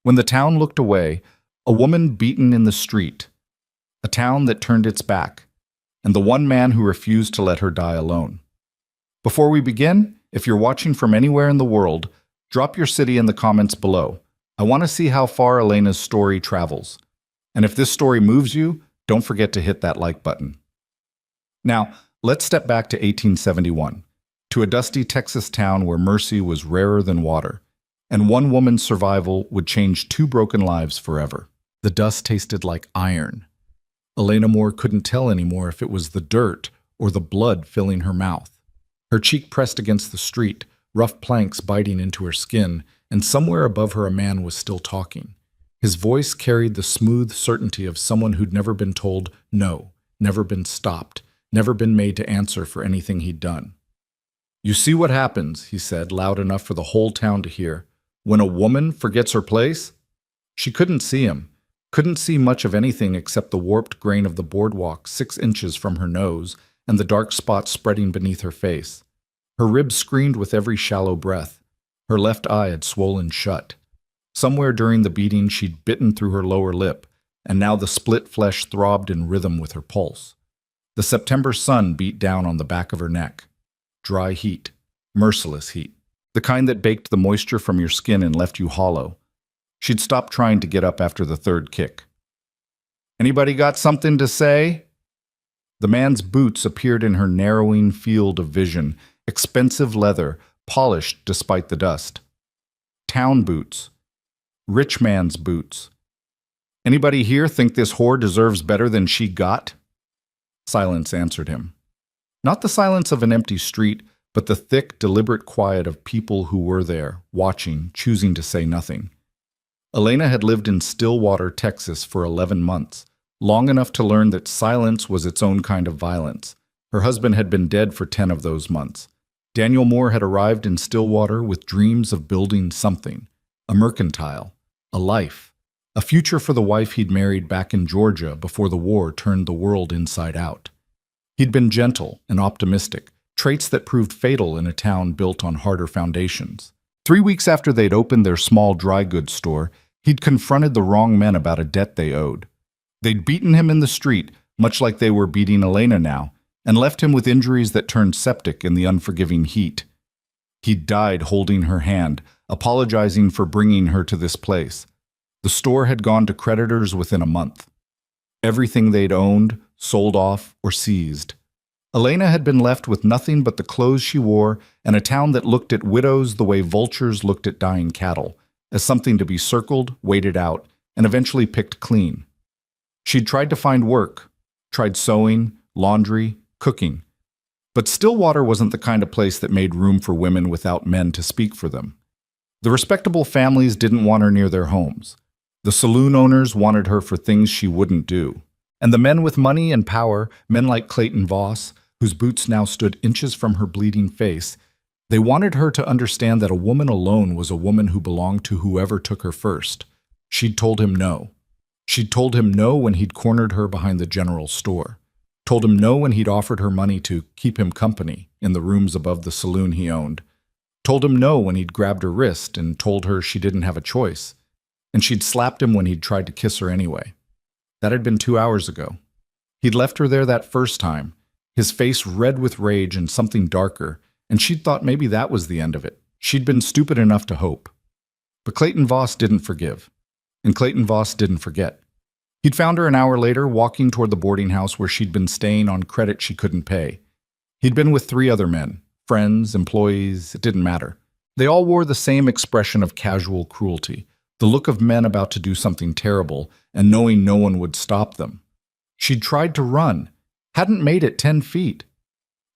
When the town looked away, a woman beaten in the street, a town that turned its back, and the one man who refused to let her die alone. Before we begin, if you're watching from anywhere in the world, drop your city in the comments below. I want to see how far Elena's story travels. And if this story moves you, don't forget to hit that like button. Now, let's step back to 1871, to a dusty Texas town where mercy was rarer than water, and one woman's survival would change two broken lives forever. The dust tasted like iron. Elena Moore couldn't tell anymore if it was the dirt or the blood filling her mouth. Her cheek pressed against the street, rough planks biting into her skin, and somewhere above her a man was still talking. His voice carried the smooth certainty of someone who'd never been told no, never been stopped, never been made to answer for anything he'd done. "You see what happens," he said, loud enough for the whole town to hear, "when a woman forgets her place?" She couldn't see him, couldn't see much of anything except the warped grain of the boardwalk 6 inches from her nose and the dark spots spreading beneath her face. Her ribs screamed with every shallow breath. Her left eye had swollen shut. Somewhere during the beating she'd bitten through her lower lip, and now the split flesh throbbed in rhythm with her pulse. The September sun beat down on the back of her neck. Dry heat, merciless heat, the kind that baked the moisture from your skin and left you hollow. She'd stopped trying to get up after the third kick. "Anybody got something to say?" The man's boots appeared in her narrowing field of vision, expensive leather, polished despite the dust. Town boots. Rich man's boots. "Anybody here think this whore deserves better than she got?" Silence answered him. Not the silence of an empty street, but the thick, deliberate quiet of people who were there, watching, choosing to say nothing. Elena had lived in Stillwater, Texas for 11 months, long enough to learn that silence was its own kind of violence. Her husband had been dead for 10 of those months. Daniel Moore had arrived in Stillwater with dreams of building something, a mercantile, a life, a future for the wife he'd married back in Georgia before the war turned the world inside out. He'd been gentle and optimistic, traits that proved fatal in a town built on harder foundations. 3 weeks after they'd opened their small dry goods store, he'd confronted the wrong men about a debt they owed. They'd beaten him in the street, much like they were beating Elena now, and left him with injuries that turned septic in the unforgiving heat. He'd died holding her hand, apologizing for bringing her to this place. The store had gone to creditors within a month. Everything they'd owned, sold off, or seized. Elena had been left with nothing but the clothes she wore and a town that looked at widows the way vultures looked at dying cattle, as something to be circled, waited out, and eventually picked clean. She'd tried to find work, tried sewing, laundry, cooking. But Stillwater wasn't the kind of place that made room for women without men to speak for them. The respectable families didn't want her near their homes. The saloon owners wanted her for things she wouldn't do. And the men with money and power, men like Clayton Voss, whose boots now stood inches from her bleeding face, they wanted her to understand that a woman alone was a woman who belonged to whoever took her first. She'd told him no. She'd told him no when he'd cornered her behind the general store. Told him no when he'd offered her money to keep him company in the rooms above the saloon he owned. Told him no when he'd grabbed her wrist and told her she didn't have a choice. And she'd slapped him when he'd tried to kiss her anyway. That had been 2 hours ago. He'd left her there that first time, his face red with rage and something darker, and she'd thought maybe that was the end of it. She'd been stupid enough to hope. But Clayton Voss didn't forgive. And Clayton Voss didn't forget. He'd found her an hour later, walking toward the boarding house where she'd been staying on credit she couldn't pay. He'd been with 3 other men, friends, employees, it didn't matter. They all wore the same expression of casual cruelty, the look of men about to do something terrible and knowing no one would stop them. She'd tried to run, hadn't made it 10 feet.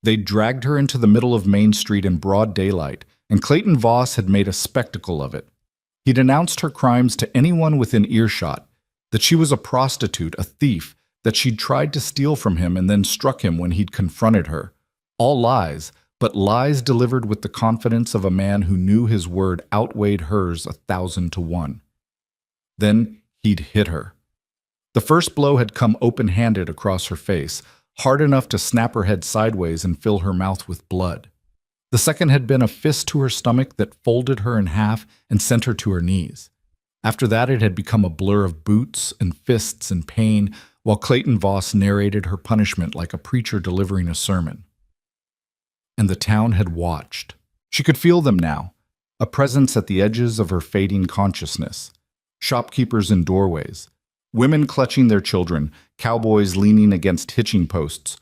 They'd dragged her into the middle of Main Street in broad daylight, and Clayton Voss had made a spectacle of it. He'd announced her crimes to anyone within earshot, that she was a prostitute, a thief, that she'd tried to steal from him and then struck him when he'd confronted her. All lies, but lies delivered with the confidence of a man who knew his word outweighed hers 1,000 to 1. Then he'd hit her. The first blow had come open-handed across her face, hard enough to snap her head sideways and fill her mouth with blood. The second had been a fist to her stomach that folded her in half and sent her to her knees. After that, it had become a blur of boots and fists and pain, while Clayton Voss narrated her punishment like a preacher delivering a sermon. And the town had watched. She could feel them now, a presence at the edges of her fading consciousness. Shopkeepers in doorways, women clutching their children, cowboys leaning against hitching posts,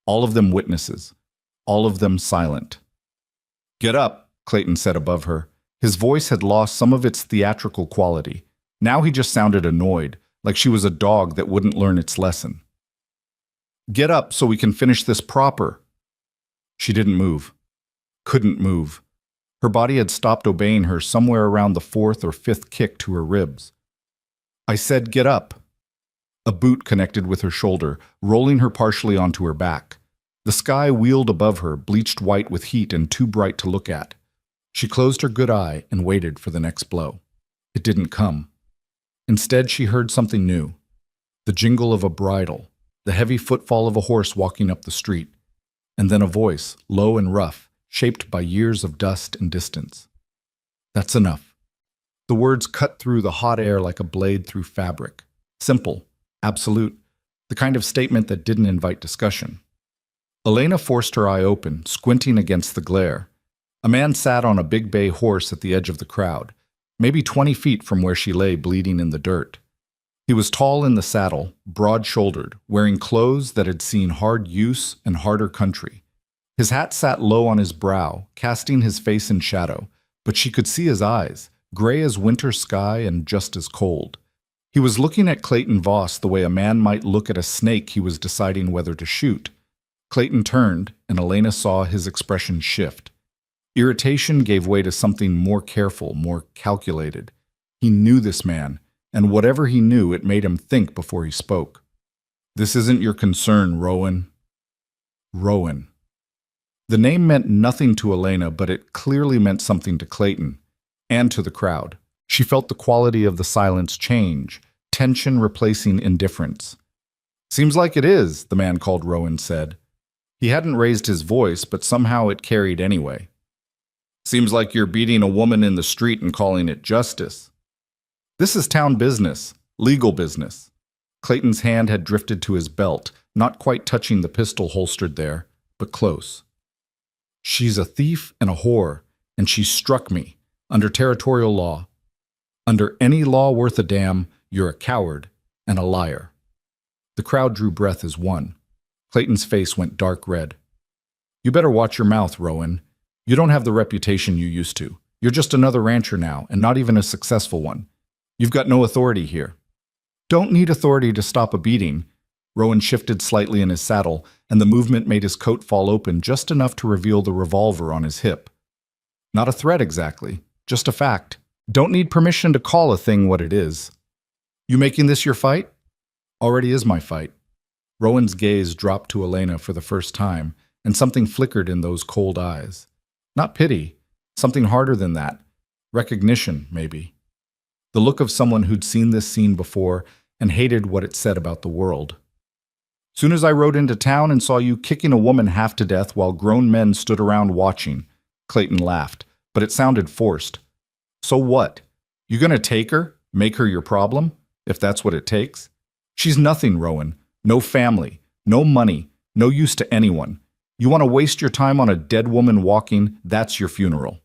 all of them witnesses, all of them silent. "Get up," Clayton said above her. His voice had lost some of its theatrical quality. Now he just sounded annoyed, like she was a dog that wouldn't learn its lesson. "Get up so we can finish this proper." She didn't move. Couldn't move. Her body had stopped obeying her somewhere around the fourth or fifth kick to her ribs. "I said get up." A boot connected with her shoulder, rolling her partially onto her back. The sky wheeled above her, bleached white with heat and too bright to look at. She closed her good eye and waited for the next blow. It didn't come. Instead, she heard something new. The jingle of a bridle, the heavy footfall of a horse walking up the street, and then a voice, low and rough, shaped by years of dust and distance. "That's enough." The words cut through the hot air like a blade through fabric. Simple, absolute, the kind of statement that didn't invite discussion. Elena forced her eye open, squinting against the glare. A man sat on a big bay horse at the edge of the crowd, maybe 20 feet from where she lay bleeding in the dirt. He was tall in the saddle, broad-shouldered, wearing clothes that had seen hard use and harder country. His hat sat low on his brow, casting his face in shadow, but she could see his eyes, gray as winter sky and just as cold. He was looking at Clayton Voss the way a man might look at a snake he was deciding whether to shoot. Clayton turned, and Elena saw his expression shift. Irritation gave way to something more careful, more calculated. He knew this man, and whatever he knew, it made him think before he spoke. "This isn't your concern, Rowan." Rowan. The name meant nothing to Elena, but it clearly meant something to Clayton, and to the crowd. She felt the quality of the silence change, tension replacing indifference. "Seems like it is," the man called Rowan said. He hadn't raised his voice, but somehow it carried anyway. "Seems like you're beating a woman in the street and calling it justice." "This is town business, legal business." Clayton's hand had drifted to his belt, not quite touching the pistol holstered there, but close. "She's a thief and a whore, and she struck me, under territorial law. Under any law worth a damn, you're a coward and a liar." The crowd drew breath as one. Clayton's face went dark red. "You better watch your mouth, Rowan. You don't have the reputation you used to. You're just another rancher now, and not even a successful one. You've got no authority here." "Don't need authority to stop a beating." Rowan shifted slightly in his saddle, and the movement made his coat fall open just enough to reveal the revolver on his hip. "Not a threat exactly, just a fact. Don't need permission to call a thing what it is." "You making this your fight?" "Already is my fight." Rowan's gaze dropped to Elena for the first time, and something flickered in those cold eyes. Not pity, something harder than that. Recognition, maybe. The look of someone who'd seen this scene before and hated what it said about the world. "Soon as I rode into town and saw you kicking a woman half to death while grown men stood around watching," Clayton laughed, but it sounded forced. "So what? You gonna take her, make her your problem, if that's what it takes? She's nothing, Rowan. No family, no money, no use to anyone. You want to waste your time on a dead woman walking, that's your funeral."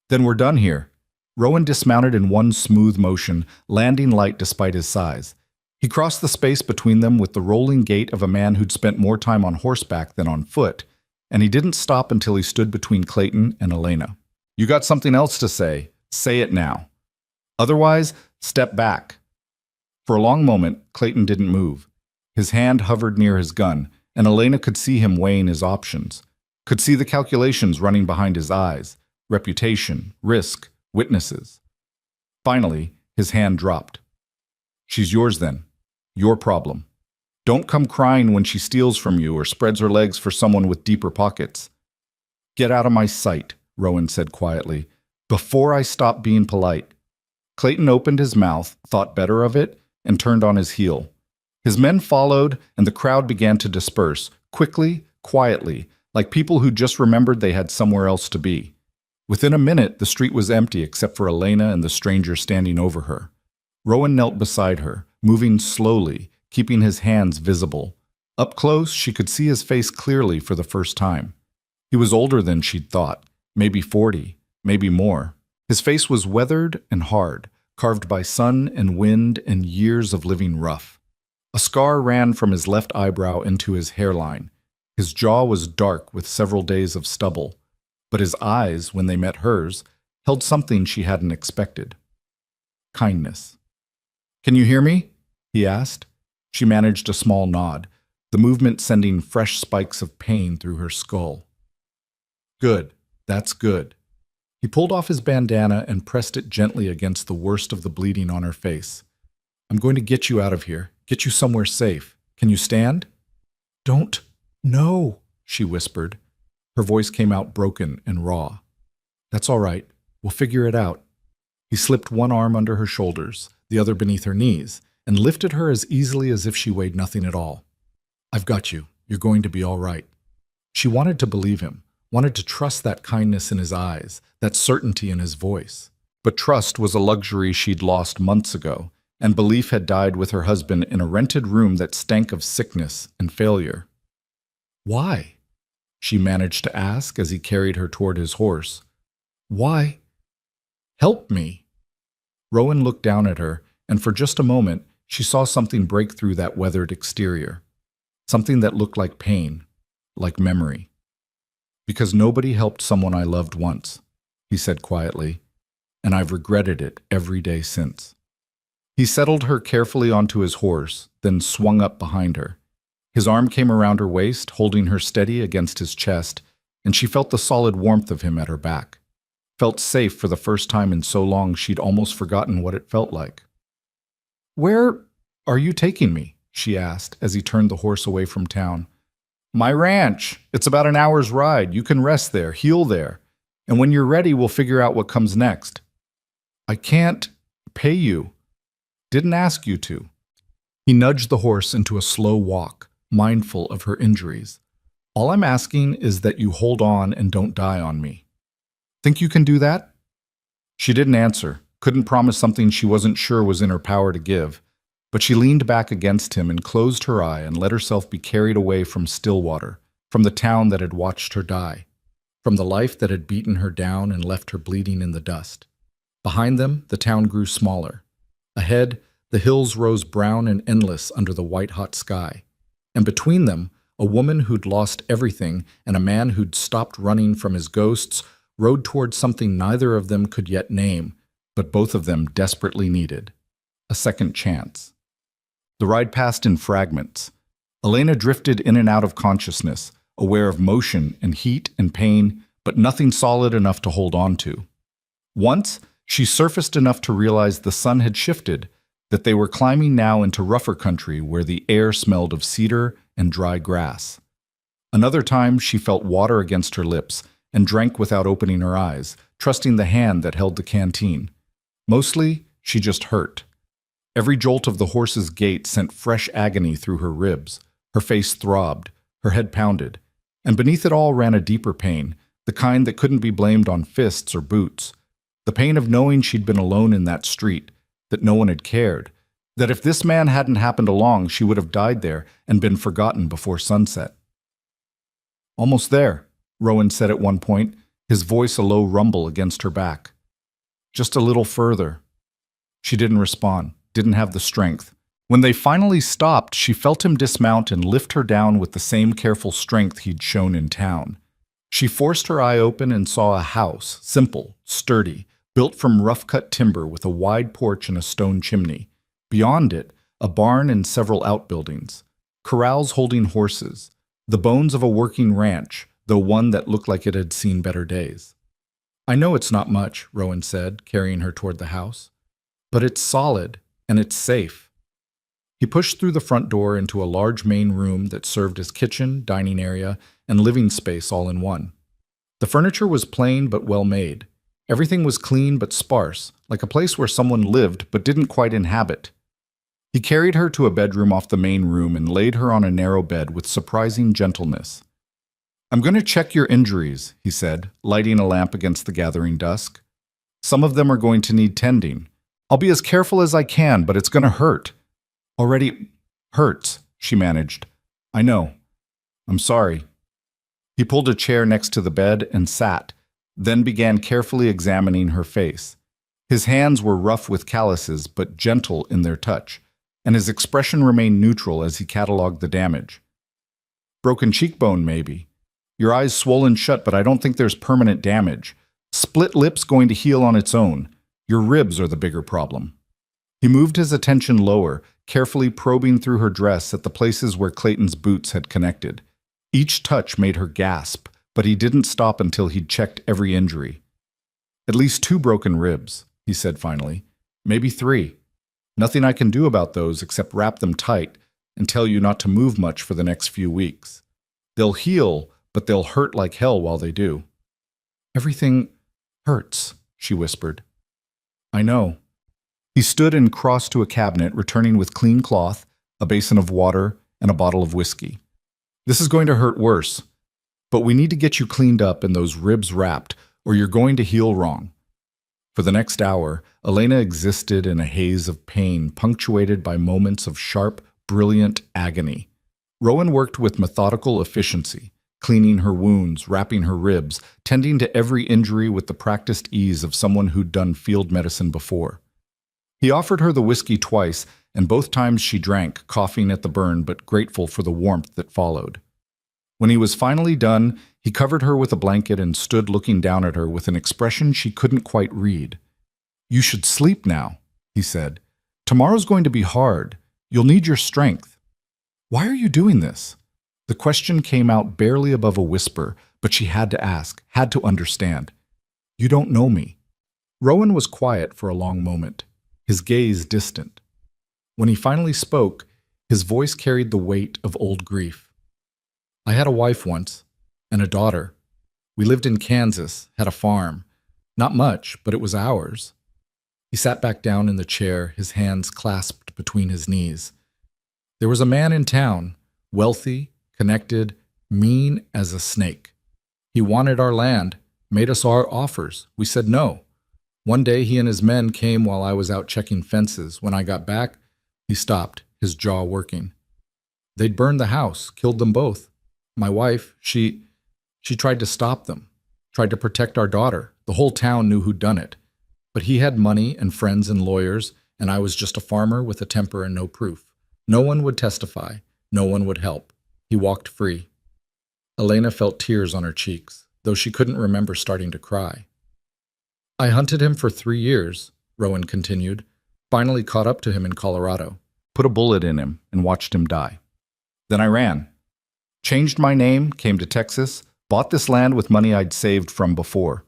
"Then we're done here." Rowan dismounted in one smooth motion, landing light despite his size. He crossed the space between them with the rolling gait of a man who'd spent more time on horseback than on foot, and he didn't stop until he stood between Clayton and Elena. "You got something else to say. Say it now. Otherwise, step back." For a long moment, Clayton didn't move. His hand hovered near his gun, and Elena could see him weighing his options, could see the calculations running behind his eyes, reputation, risk, witnesses. Finally, his hand dropped. "She's yours then. Your problem. Don't come crying when she steals from you or spreads her legs for someone with deeper pockets." "Get out of my sight," Rowan said quietly, "before I stop being polite." Clayton opened his mouth, thought better of it, and turned on his heel. His men followed, and the crowd began to disperse, quickly, quietly, like people who just remembered they had somewhere else to be. Within a minute, the street was empty except for Elena and the stranger standing over her. Rowan knelt beside her, moving slowly, keeping his hands visible. Up close, she could see his face clearly for the first time. He was older than she'd thought, maybe 40, maybe more. His face was weathered and hard, carved by sun and wind and years of living rough. A scar ran from his left eyebrow into his hairline. His jaw was dark with several days of stubble, but his eyes, when they met hers, held something she hadn't expected. Kindness. "Can you hear me?" he asked. She managed a small nod, the movement sending fresh spikes of pain through her skull. "Good. That's good." He pulled off his bandana and pressed it gently against the worst of the bleeding on her face. "I'm going to get you out of here, get you somewhere safe. Can you stand?" "Don't. No," she whispered. Her voice came out broken and raw. "That's all right. We'll figure it out." He slipped one arm under her shoulders, the other beneath her knees, and lifted her as easily as if she weighed nothing at all. "I've got you. You're going to be all right." She wanted to believe him, wanted to trust that kindness in his eyes, that certainty in his voice. But trust was a luxury she'd lost months ago, and belief had died with her husband in a rented room that stank of sickness and failure. "Why?" she managed to ask as he carried her toward his horse. "Why? Help me." Rowan looked down at her, and for just a moment, she saw something break through that weathered exterior. Something that looked like pain, like memory. "Because nobody helped someone I loved once," he said quietly, "and I've regretted it every day since." He settled her carefully onto his horse, then swung up behind her. His arm came around her waist, holding her steady against his chest, and she felt the solid warmth of him at her back. Felt safe for the first time in so long she'd almost forgotten what it felt like. "Where are you taking me?" she asked as he turned the horse away from town. "My ranch. It's about an hour's ride. You can rest there, heal there. And when you're ready, we'll figure out what comes next." "I can't pay you. Didn't ask you to." He nudged the horse into a slow walk, mindful of her injuries. "All I'm asking is that you hold on and don't die on me. Think you can do that?" She didn't answer, couldn't promise something she wasn't sure was in her power to give, but she leaned back against him and closed her eye and let herself be carried away from Stillwater, from the town that had watched her die, from the life that had beaten her down and left her bleeding in the dust. Behind them, the town grew smaller. Ahead, the hills rose brown and endless under the white-hot sky. And between them, a woman who'd lost everything and a man who'd stopped running from his ghosts rode toward something neither of them could yet name, but both of them desperately needed: a second chance. The ride passed in fragments. Elena drifted in and out of consciousness, aware of motion and heat and pain, but nothing solid enough to hold on to. Once, she surfaced enough to realize the sun had shifted, that they were climbing now into rougher country where the air smelled of cedar and dry grass. Another time, she felt water against her lips and drank without opening her eyes, trusting the hand that held the canteen. Mostly, she just hurt. Every jolt of the horse's gait sent fresh agony through her ribs. Her face throbbed, her head pounded, and beneath it all ran a deeper pain, the kind that couldn't be blamed on fists or boots. The pain of knowing she'd been alone in that street, that no one had cared, that if this man hadn't happened along, she would have died there and been forgotten before sunset. "Almost there," Rowan said at one point, his voice a low rumble against her back. "Just a little further." She didn't respond, didn't have the strength. When they finally stopped, she felt him dismount and lift her down with the same careful strength he'd shown in town. She forced her eye open and saw a house, simple, sturdy, built from rough-cut timber with a wide porch and a stone chimney. Beyond it, a barn and several outbuildings. Corrals holding horses. The bones of a working ranch, though one that looked like it had seen better days. "I know it's not much," Rowan said, carrying her toward the house. "But it's solid, and it's safe." He pushed through the front door into a large main room that served as kitchen, dining area, and living space all in one. The furniture was plain but well made. Everything was clean but sparse, like a place where someone lived but didn't quite inhabit. He carried her to a bedroom off the main room and laid her on a narrow bed with surprising gentleness. "I'm going to check your injuries," he said, lighting a lamp against the gathering dusk. "Some of them are going to need tending. I'll be as careful as I can, but it's going to hurt. Already hurts, she managed. I know. I'm sorry. He pulled a chair next to the bed and sat, then began carefully examining her face. His hands were rough with calluses, but gentle in their touch, and his expression remained neutral as he catalogued the damage. Broken cheekbone, maybe. Your eyes swollen shut, but I don't think there's permanent damage. Split lip's going to heal on its own. Your ribs are the bigger problem. He moved his attention lower, carefully probing through her dress at the places where Clayton's boots had connected. Each touch made her gasp, but he didn't stop until he'd checked every injury. At least 2 broken ribs, he said finally. Maybe 3. Nothing I can do about those except wrap them tight and tell you not to move much for the next few weeks. They'll heal, but they'll hurt like hell while they do. Everything hurts, she whispered. I know. He stood and crossed to a cabinet, returning with clean cloth, a basin of water, and a bottle of whiskey. This is going to hurt worse, but we need to get you cleaned up and those ribs wrapped, or you're going to heal wrong. For the next hour, Elena existed in a haze of pain, punctuated by moments of sharp, brilliant agony. Rowan worked with methodical efficiency, cleaning her wounds, wrapping her ribs, tending to every injury with the practiced ease of someone who'd done field medicine before. He offered her the whiskey twice, and both times she drank, coughing at the burn but grateful for the warmth that followed. When he was finally done, he covered her with a blanket and stood looking down at her with an expression she couldn't quite read. You should sleep now, he said. Tomorrow's going to be hard. You'll need your strength. Why are you doing this? The question came out barely above a whisper, but she had to ask, had to understand. You don't know me. Rowan was quiet for a long moment, his gaze distant. When he finally spoke, his voice carried the weight of old grief. I had a wife once, and a daughter. We lived in Kansas, had a farm. Not much, but it was ours. He sat back down in the chair, his hands clasped between his knees. There was a man in town, wealthy, connected, mean as a snake. He wanted our land, made us our offers. We said no. One day he and his men came while I was out checking fences. When I got back, he stopped, his jaw working. They'd burned the house, killed them both. My wife, she tried to stop them, tried to protect our daughter. The whole town knew who'd done it. But he had money and friends and lawyers, and I was just a farmer with a temper and no proof. No one would testify. No one would help. He walked free. Elena felt tears on her cheeks, though she couldn't remember starting to cry. I hunted him for 3 years, Rowan continued, finally caught up to him in Colorado, put a bullet in him, and watched him die. Then I ran. Changed my name, came to Texas, bought this land with money I'd saved from before.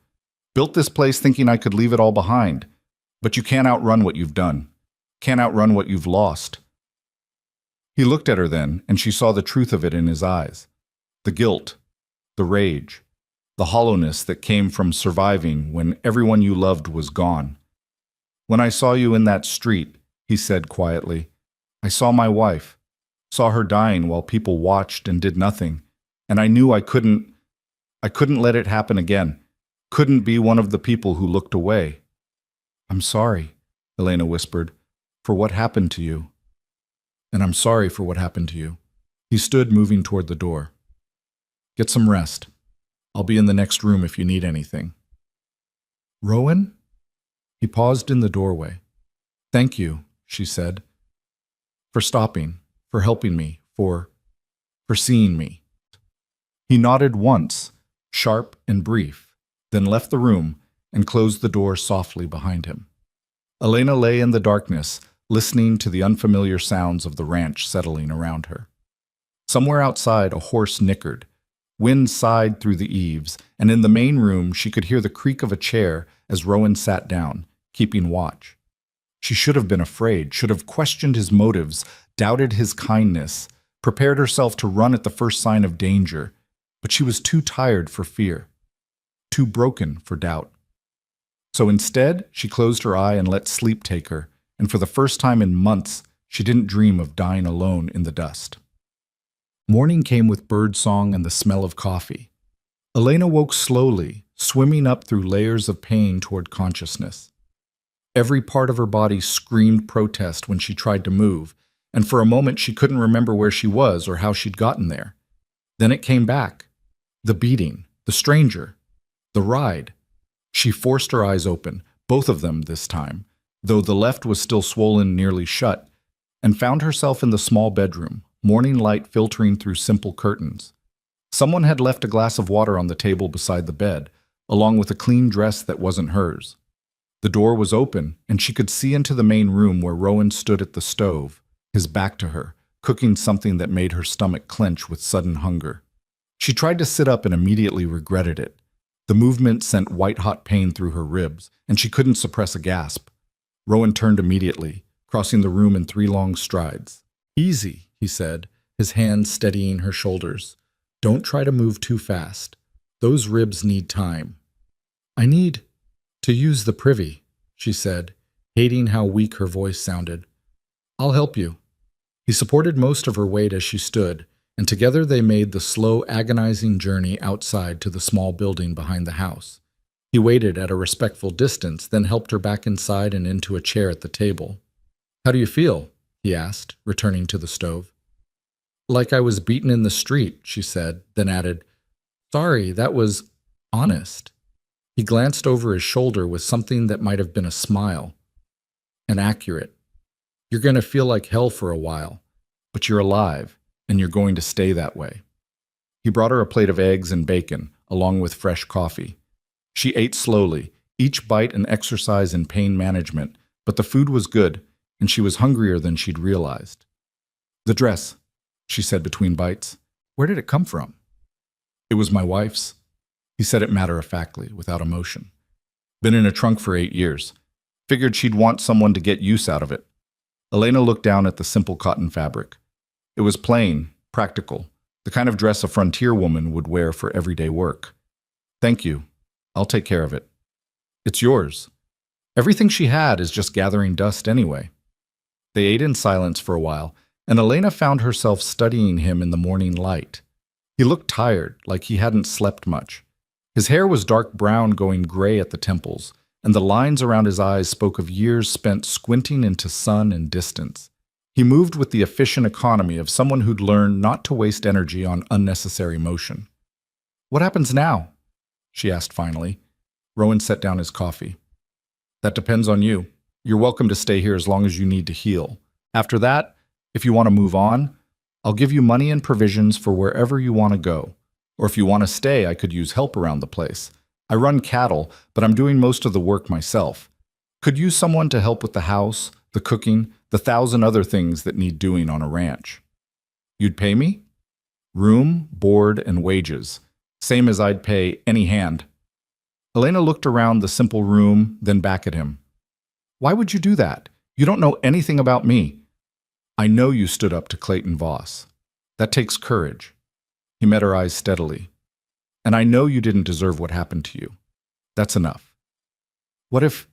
Built this place thinking I could leave it all behind. But you can't outrun what you've done. Can't outrun what you've lost. He looked at her then, and she saw the truth of it in his eyes. The guilt, the rage, the hollowness that came from surviving when everyone you loved was gone. When I saw you in that street, he said quietly, I saw my wife, saw her dying while people watched and did nothing, and I knew I couldn't let it happen again. Couldn't be one of the people who looked away. I'm sorry, Elena whispered, for what happened to you. And I'm sorry for what happened to you. He stood moving toward the door. Get some rest. I'll be in the next room if you need anything. Rowan? He paused in the doorway. Thank you, she said, for stopping, for helping me, for seeing me. He nodded once, sharp and brief, then left the room and closed the door softly behind him. Elena lay in the darkness, listening to the unfamiliar sounds of the ranch settling around her. Somewhere outside, a horse nickered. Wind sighed through the eaves, and in the main room she could hear the creak of a chair as Rowan sat down, keeping watch. She should have been afraid, should have questioned his motives, doubted his kindness, prepared herself to run at the first sign of danger, but she was too tired for fear, too broken for doubt. So instead, she closed her eye and let sleep take her, and for the first time in months, she didn't dream of dying alone in the dust. Morning came with birdsong and the smell of coffee. Elena woke slowly, swimming up through layers of pain toward consciousness. Every part of her body screamed protest when she tried to move, and for a moment she couldn't remember where she was or how she'd gotten there. Then it came back. The beating, the stranger, the ride. She forced her eyes open, both of them this time, though the left was still swollen nearly shut, and found herself in the small bedroom, morning light filtering through simple curtains. Someone had left a glass of water on the table beside the bed, along with a clean dress that wasn't hers. The door was open, and she could see into the main room where Rowan stood at the stove, his back to her, cooking something that made her stomach clench with sudden hunger. She tried to sit up and immediately regretted it. The movement sent white-hot pain through her ribs, and she couldn't suppress a gasp. Rowan turned immediately, crossing the room in 3 long strides. "Easy," he said, his hand steadying her shoulders. "Don't try to move too fast. Those ribs need time." "I need to use the privy," she said, hating how weak her voice sounded. "I'll help you." He supported most of her weight as she stood, and together they made the slow, agonizing journey outside to the small building behind the house. He waited at a respectful distance, then helped her back inside and into a chair at the table. "How do you feel?" he asked, returning to the stove. "Like I was beaten in the street," she said, then added, "Sorry, that was honest." He glanced over his shoulder with something that might have been a smile. "And accurate. You're going to feel like hell for a while, but you're alive, and you're going to stay that way." He brought her a plate of eggs and bacon, along with fresh coffee. She ate slowly, each bite an exercise in pain management, but the food was good, and she was hungrier than she'd realized. "The dress," she said between bites. "Where did it come from?" "It was my wife's." He said it matter-of-factly, without emotion. "Been in a trunk for 8 years. Figured she'd want someone to get use out of it." Elena looked down at the simple cotton fabric. It was plain, practical, the kind of dress a frontier woman would wear for everyday work. "Thank you. I'll take care of it." "It's yours." Everything she had is just gathering dust anyway. They ate in silence for a while, and Elena found herself studying him in the morning light. He looked tired, like he hadn't slept much. His hair was dark brown going gray at the temples, and the lines around his eyes spoke of years spent squinting into sun and distance. He moved with the efficient economy of someone who'd learned not to waste energy on unnecessary motion. "What happens now?" she asked finally. Rowan set down his coffee. "That depends on you. You're welcome to stay here as long as you need to heal. After that, if you want to move on, I'll give you money and provisions for wherever you want to go. Or if you want to stay, I could use help around the place. I run cattle, but I'm doing most of the work myself. Could use someone to help with the house, the cooking, the 1,000 other things that need doing on a ranch." "You'd pay me?" "Room, board, and wages. Same as I'd pay any hand." Elena looked around the simple room, then back at him. "Why would you do that? You don't know anything about me." "I know you stood up to Clayton Voss. That takes courage." He met her eyes steadily. "And I know you didn't deserve what happened to you. That's enough." What if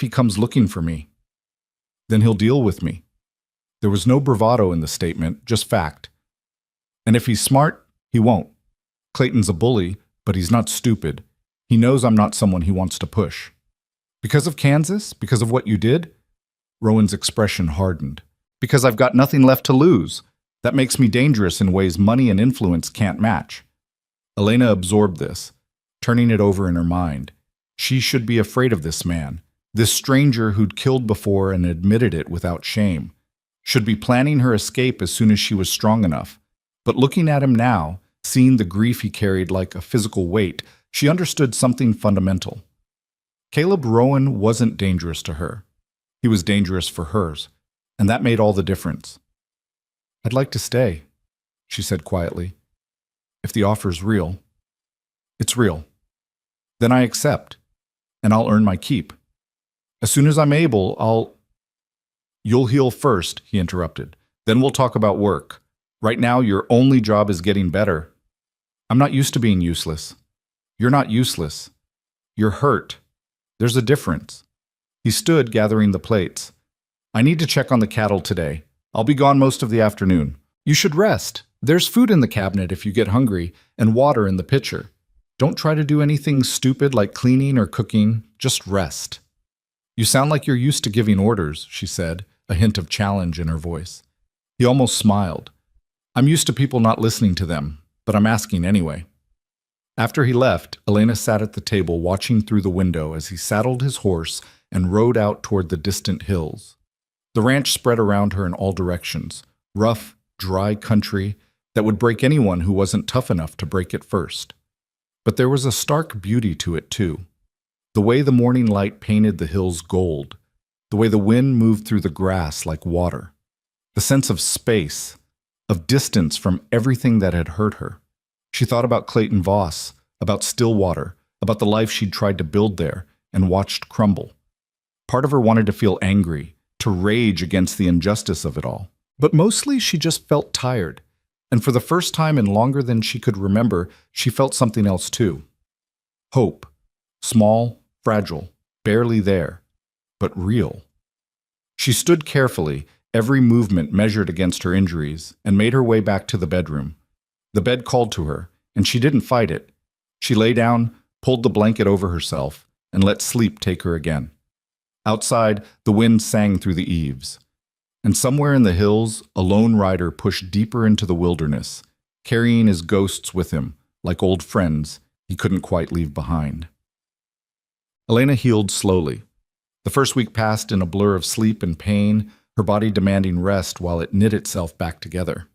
he comes looking for me?" "Then he'll deal with me." There was no bravado in the statement, just fact. "And if he's smart, he won't. Clayton's a bully, but he's not stupid. He knows I'm not someone he wants to push." "Because of Kansas? Because of what you did?" Rowan's expression hardened. "Because I've got nothing left to lose. That makes me dangerous in ways money and influence can't match." Elena absorbed this, turning it over in her mind. She should be afraid of this man, this stranger who'd killed before and admitted it without shame. Should be planning her escape as soon as she was strong enough. But looking at him now, seeing the grief he carried like a physical weight, she understood something fundamental. Caleb Rowan wasn't dangerous to her. He was dangerous for hers, and that made all the difference. "I'd like to stay," she said quietly. "If the offer's real." "It's real." "Then I accept, and I'll earn my keep. As soon as I'm able, "You'll heal first," he interrupted. "Then we'll talk about work. Right now, your only job is getting better." "I'm not used to being useless." "You're not useless. You're hurt. There's a difference." He stood, gathering the plates. "I need to check on the cattle today. I'll be gone most of the afternoon. You should rest. There's food in the cabinet if you get hungry, and water in the pitcher. Don't try to do anything stupid like cleaning or cooking. Just rest." You sound like you're used to giving orders, she said, a hint of challenge in her voice. He almost smiled. I'm used to people not listening to them, but I'm asking anyway. After he left, Elena sat at the table watching through the window as he saddled his horse and rode out toward the distant hills. The ranch spread around her in all directions, rough, dry country that would break anyone who wasn't tough enough to break it first. But there was a stark beauty to it, too. The way the morning light painted the hills gold, the way the wind moved through the grass like water, the sense of space, of distance from everything that had hurt her. She thought about Clayton Voss, about Stillwater, about the life she'd tried to build there and watched crumble. Part of her wanted to feel angry, to rage against the injustice of it all. But mostly she just felt tired. And for the first time in longer than she could remember, she felt something else too. Hope. Small, fragile, barely there, but real. She stood carefully, every movement measured against her injuries, and made her way back to the bedroom. The bed called to her, and she didn't fight it. She lay down, pulled the blanket over herself, and let sleep take her again. Outside, the wind sang through the eaves. And somewhere in the hills, a lone rider pushed deeper into the wilderness, carrying his ghosts with him, like old friends he couldn't quite leave behind. Elena healed slowly. The first week passed in a blur of sleep and pain, her body demanding rest while it knit itself back together.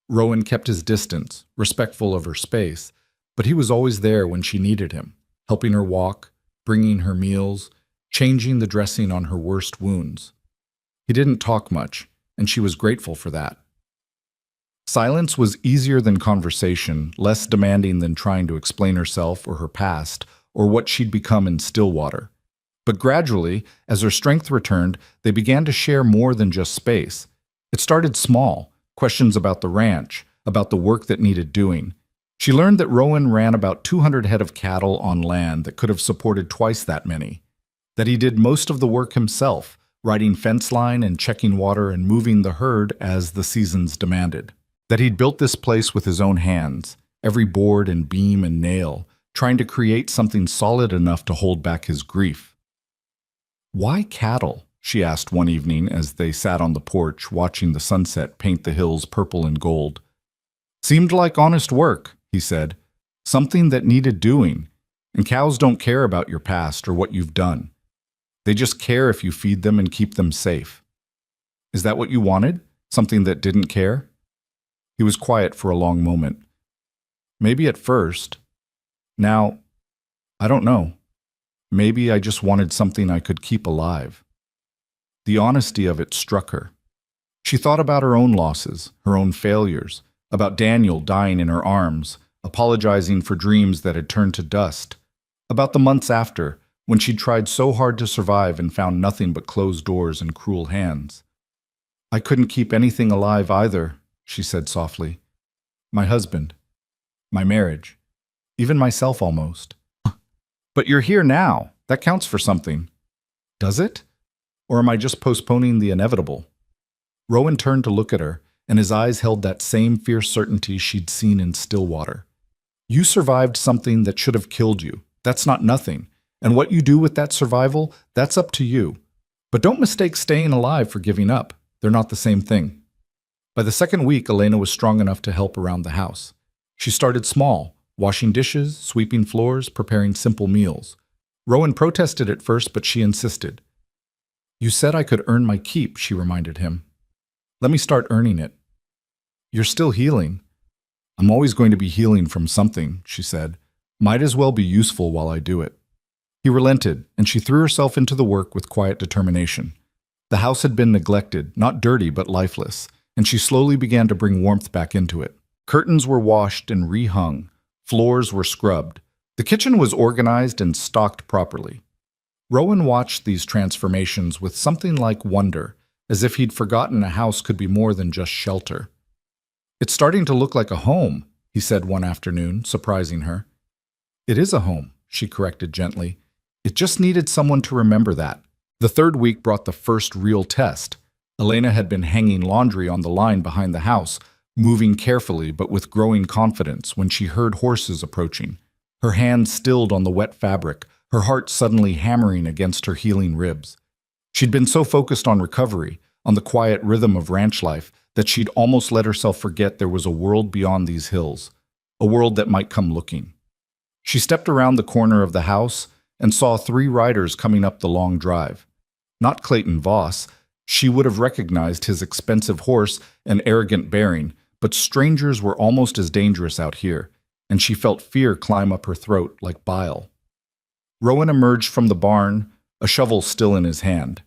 Rowan kept his distance, respectful of her space, but he was always there when she needed him, helping her walk, bringing her meals, changing the dressing on her worst wounds. He didn't talk much, and she was grateful for that. Silence was easier than conversation, less demanding than trying to explain herself or her past, or what she'd become in Stillwater. But gradually, as her strength returned, they began to share more than just space. It started small, questions about the ranch, about the work that needed doing. She learned that Rowan ran about 200 head of cattle on land that could have supported twice that many, that he did most of the work himself, riding fence line and checking water and moving the herd as the seasons demanded, that he'd built this place with his own hands, every board and beam and nail, trying to create something solid enough to hold back his grief. Why cattle? She asked one evening as they sat on the porch watching the sunset paint the hills purple and gold. Seemed like honest work, he said, something that needed doing, and cows don't care about your past or what you've done. They just care if you feed them and keep them safe. Is that what you wanted? Something that didn't care? He was quiet for a long moment. Maybe at first. Now, I don't know. Maybe I just wanted something I could keep alive. The honesty of it struck her. She thought about her own losses, her own failures, about Daniel dying in her arms, apologizing for dreams that had turned to dust, about the months after, when she'd tried so hard to survive and found nothing but closed doors and cruel hands. I couldn't keep anything alive either, she said softly. My husband, my marriage, even myself almost. But you're here now. That counts for something. Does it? Or am I just postponing the inevitable? Rowan turned to look at her, and his eyes held that same fierce certainty she'd seen in Stillwater. You survived something that should have killed you. That's not nothing. And what you do with that survival, that's up to you. But don't mistake staying alive for giving up. They're not the same thing. By the second week, Elena was strong enough to help around the house. She started small, washing dishes, sweeping floors, preparing simple meals. Rowan protested at first, but she insisted. You said I could earn my keep, she reminded him. Let me start earning it. You're still healing. I'm always going to be healing from something, she said. Might as well be useful while I do it. He relented, and she threw herself into the work with quiet determination. The house had been neglected, not dirty but lifeless, and she slowly began to bring warmth back into it. Curtains were washed and rehung. Floors were scrubbed. The kitchen was organized and stocked properly. Rowan watched these transformations with something like wonder, as if he'd forgotten a house could be more than just shelter. It's starting to look like a home, he said one afternoon, surprising her. It is a home, she corrected gently. It just needed someone to remember that. The third week brought the first real test. Elena had been hanging laundry on the line behind the house, moving carefully but with growing confidence when she heard horses approaching. Her hands stilled on the wet fabric, her heart suddenly hammering against her healing ribs. She'd been so focused on recovery, on the quiet rhythm of ranch life, that she'd almost let herself forget there was a world beyond these hills, a world that might come looking. She stepped around the corner of the house and saw 3 riders coming up the long drive. Not Clayton Voss. She would have recognized his expensive horse and arrogant bearing, but strangers were almost as dangerous out here, and she felt fear climb up her throat like bile. Rowan emerged from the barn, a shovel still in his hand.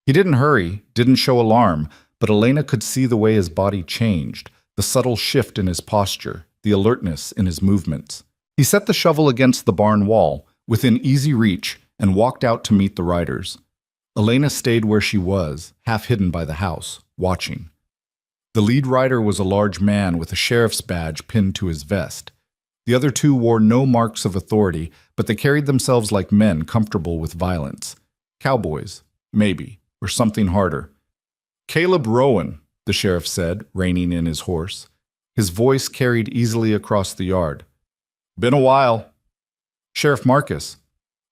He didn't hurry, didn't show alarm, but Elena could see the way his body changed, the subtle shift in his posture, the alertness in his movements. He set the shovel against the barn wall, within easy reach, and walked out to meet the riders. Elena stayed where she was, half hidden by the house, watching. The lead rider was a large man with a sheriff's badge pinned to his vest. The other 2 wore no marks of authority, but they carried themselves like men comfortable with violence. Cowboys, maybe, or something harder. "Caleb Rowan," the sheriff said, reining in his horse. His voice carried easily across the yard. "Been a while." "Sheriff Marcus."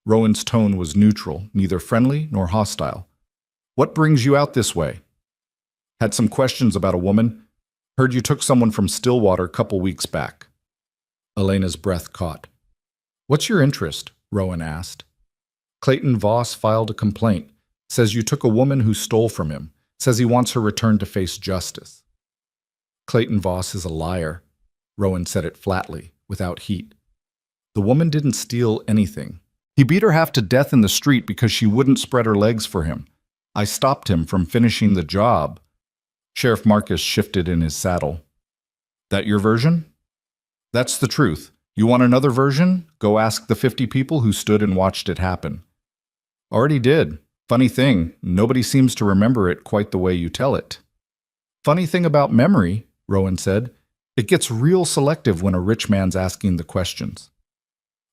Rowan's tone was neutral, neither friendly nor hostile. "What brings you out this way?" "Had some questions about a woman. Heard you took someone from Stillwater a couple weeks back." Elena's breath caught. "What's your interest?" Rowan asked. "Clayton Voss filed a complaint. Says you took a woman who stole from him. Says he wants her returned to face justice." "Clayton Voss is a liar." Rowan said it flatly, without heat. "The woman didn't steal anything. He beat her half to death in the street because she wouldn't spread her legs for him. I stopped him from finishing the job." Sheriff Marcus shifted in his saddle. "That your version?" "That's the truth. You want another version? Go ask the 50 people who stood and watched it happen." "Already did. Funny thing, nobody seems to remember it quite the way you tell it." "Funny thing about memory," Rowan said, "it gets real selective when a rich man's asking the questions."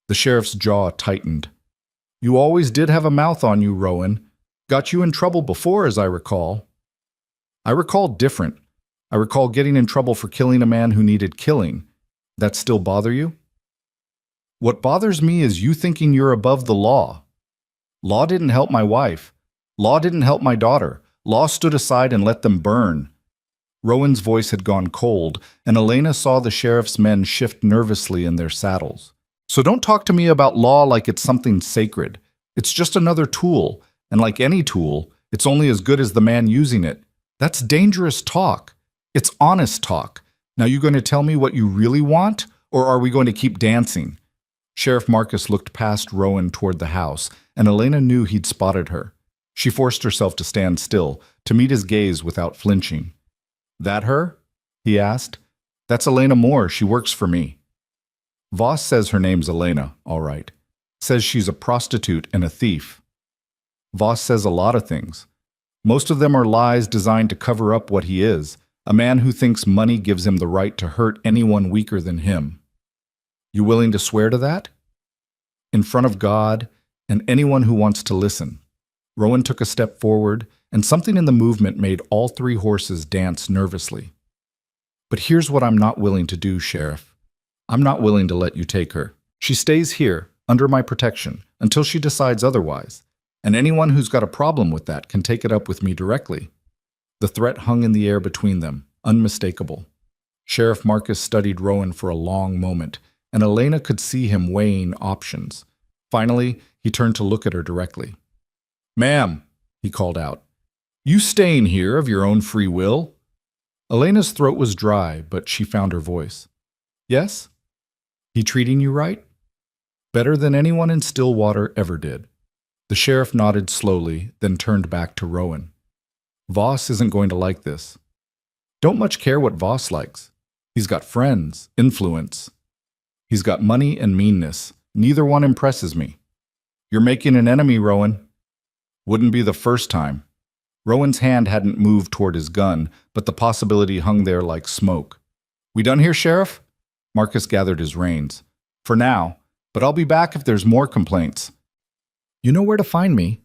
The sheriff's jaw tightened. "You always did have a mouth on you, Rowan. Got you in trouble before, as I recall." "I recall different. I recall getting in trouble for killing a man who needed killing. That still bother you?" "What bothers me is you thinking you're above the law. Law didn't help my wife. Law didn't help my daughter. Law stood aside and let them burn." Rowan's voice had gone cold, and Elena saw the sheriff's men shift nervously in their saddles. "So don't talk to me about law like it's something sacred. It's just another tool, and like any tool, it's only as good as the man using it. That's dangerous talk. It's honest talk. Now you going to tell me what you really want, or are we going to keep dancing?" Sheriff Marcus looked past Rowan toward the house, and Elena knew he'd spotted her. She forced herself to stand still, to meet his gaze without flinching. "That her?" he asked. "That's Elena Moore. She works for me." "Voss says her name's Elena, all right. Says she's a prostitute and a thief." "Voss says a lot of things. Most of them are lies designed to cover up what he is, a man who thinks money gives him the right to hurt anyone weaker than him." "You willing to swear to that?" "In front of God and anyone who wants to listen." Rowan took a step forward, and something in the movement made all 3 horses dance nervously. "But here's what I'm not willing to do, Sheriff. I'm not willing to let you take her. She stays here, under my protection, until she decides otherwise, and anyone who's got a problem with that can take it up with me directly." The threat hung in the air between them, unmistakable. Sheriff Marcus studied Rowan for a long moment, and Elena could see him weighing options. Finally, he turned to look at her directly. "Ma'am," he called out, "you staying here of your own free will?" Elena's throat was dry, but she found her voice. "Yes?" "He treating you right?" "Better than anyone in Stillwater ever did." The sheriff nodded slowly, then turned back to Rowan. "Voss isn't going to like this." "Don't much care what Voss likes. He's got friends, influence. He's got money and meanness. Neither one impresses me." "You're making an enemy, Rowan." "Wouldn't be the first time." Rowan's hand hadn't moved toward his gun, but the possibility hung there like smoke. "We done here, Sheriff?" Marcus gathered his reins. "For now, but I'll be back if there's more complaints." "You know where to find me."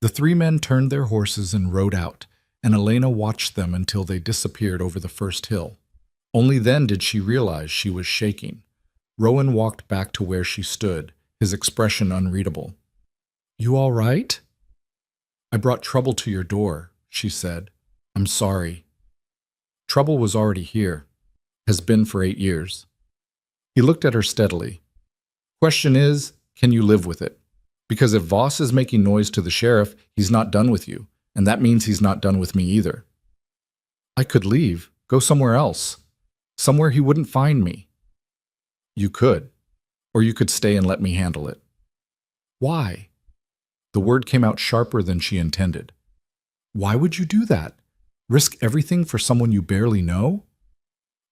The 3 men turned their horses and rode out, and Elena watched them until they disappeared over the first hill. Only then did she realize she was shaking. Rowan walked back to where she stood, his expression unreadable. "You all right?" "I brought trouble to your door," she said. "I'm sorry." Trouble was already here, has been for 8 years. He looked at her steadily. "Question is, can you live with it? Because if Voss is making noise to the sheriff, he's not done with you, and that means he's not done with me either." "I could leave, go somewhere else, somewhere he wouldn't find me." "You could, or you could stay and let me handle it." "Why?" The word came out sharper than she intended. "Why would you do that? Risk everything for someone you barely know?"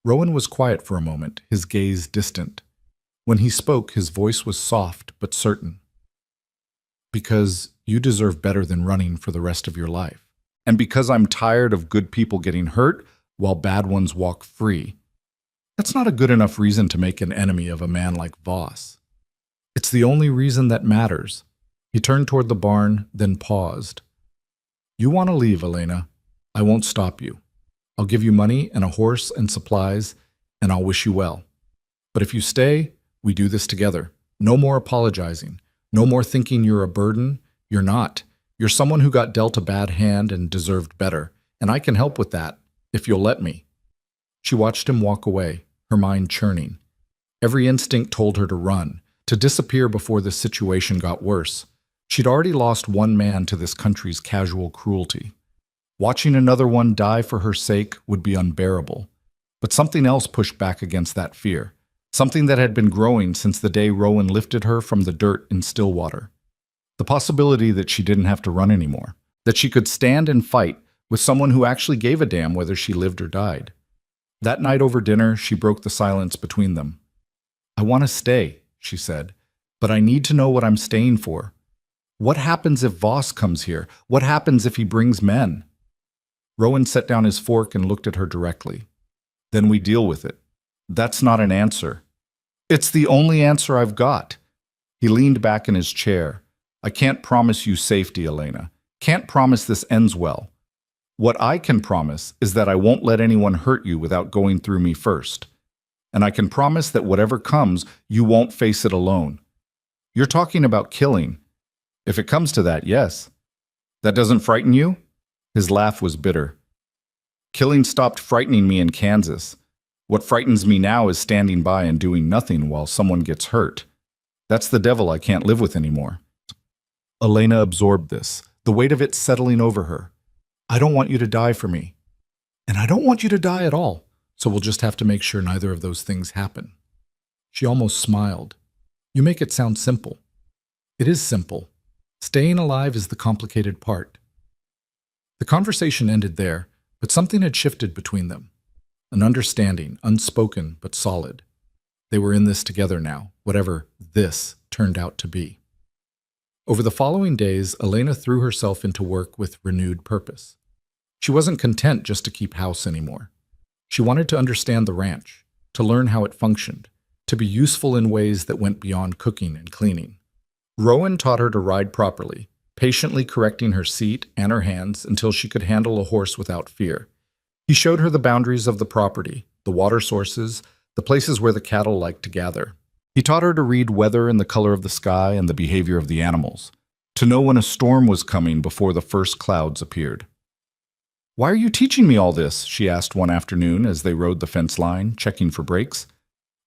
Rowan was quiet for a moment, his gaze distant. When he spoke, his voice was soft but certain. "Because you deserve better than running for the rest of your life. And because I'm tired of good people getting hurt while bad ones walk free. That's not a good enough reason to make an enemy of a man like Voss. It's the only reason that matters." He turned toward the barn, then paused. "You want to leave, Elena. I won't stop you. I'll give you money and a horse and supplies, and I'll wish you well. But if you stay, we do this together. No more apologizing. No more thinking you're a burden. You're not. You're someone who got dealt a bad hand and deserved better, and I can help with that, if you'll let me." She watched him walk away, her mind churning. Every instinct told her to run, to disappear before the situation got worse. She'd already lost one man to this country's casual cruelty. Watching another one die for her sake would be unbearable. But something else pushed back against that fear. Something that had been growing since the day Rowan lifted her from the dirt in Stillwater. The possibility that she didn't have to run anymore. That she could stand and fight with someone who actually gave a damn whether she lived or died. That night over dinner, she broke the silence between them. "I want to stay," she said, "but I need to know what I'm staying for. What happens if Voss comes here? What happens if he brings men?" Rowan set down his fork and looked at her directly. "Then we deal with it. That's not an answer." "It's the only answer I've got." He leaned back in his chair. "I can't promise you safety, Elena. Can't promise this ends well. What I can promise is that I won't let anyone hurt you without going through me first. And I can promise that whatever comes, you won't face it alone. You're talking about killing. If it comes to that, yes. That doesn't frighten you?" His laugh was bitter. "Killing stopped frightening me in Kansas. What frightens me now is standing by and doing nothing while someone gets hurt. That's the devil I can't live with anymore." Elena absorbed this, the weight of it settling over her. "I don't want you to die for me. And I don't want you to die at all, so we'll just have to make sure neither of those things happen." She almost smiled. "You make it sound simple." "It is simple. Staying alive is the complicated part." The conversation ended there, but something had shifted between them. An understanding, unspoken but solid. They were in this together now, whatever this turned out to be. Over the following days, Elena threw herself into work with renewed purpose. She wasn't content just to keep house anymore. She wanted to understand the ranch, to learn how it functioned, to be useful in ways that went beyond cooking and cleaning. Rowan taught her to ride properly, patiently correcting her seat and her hands until she could handle a horse without fear. He showed her the boundaries of the property, the water sources, the places where the cattle liked to gather. He taught her to read weather and the color of the sky and the behavior of the animals, to know when a storm was coming before the first clouds appeared. "Why are you teaching me all this?" she asked one afternoon as they rode the fence line, checking for breaks.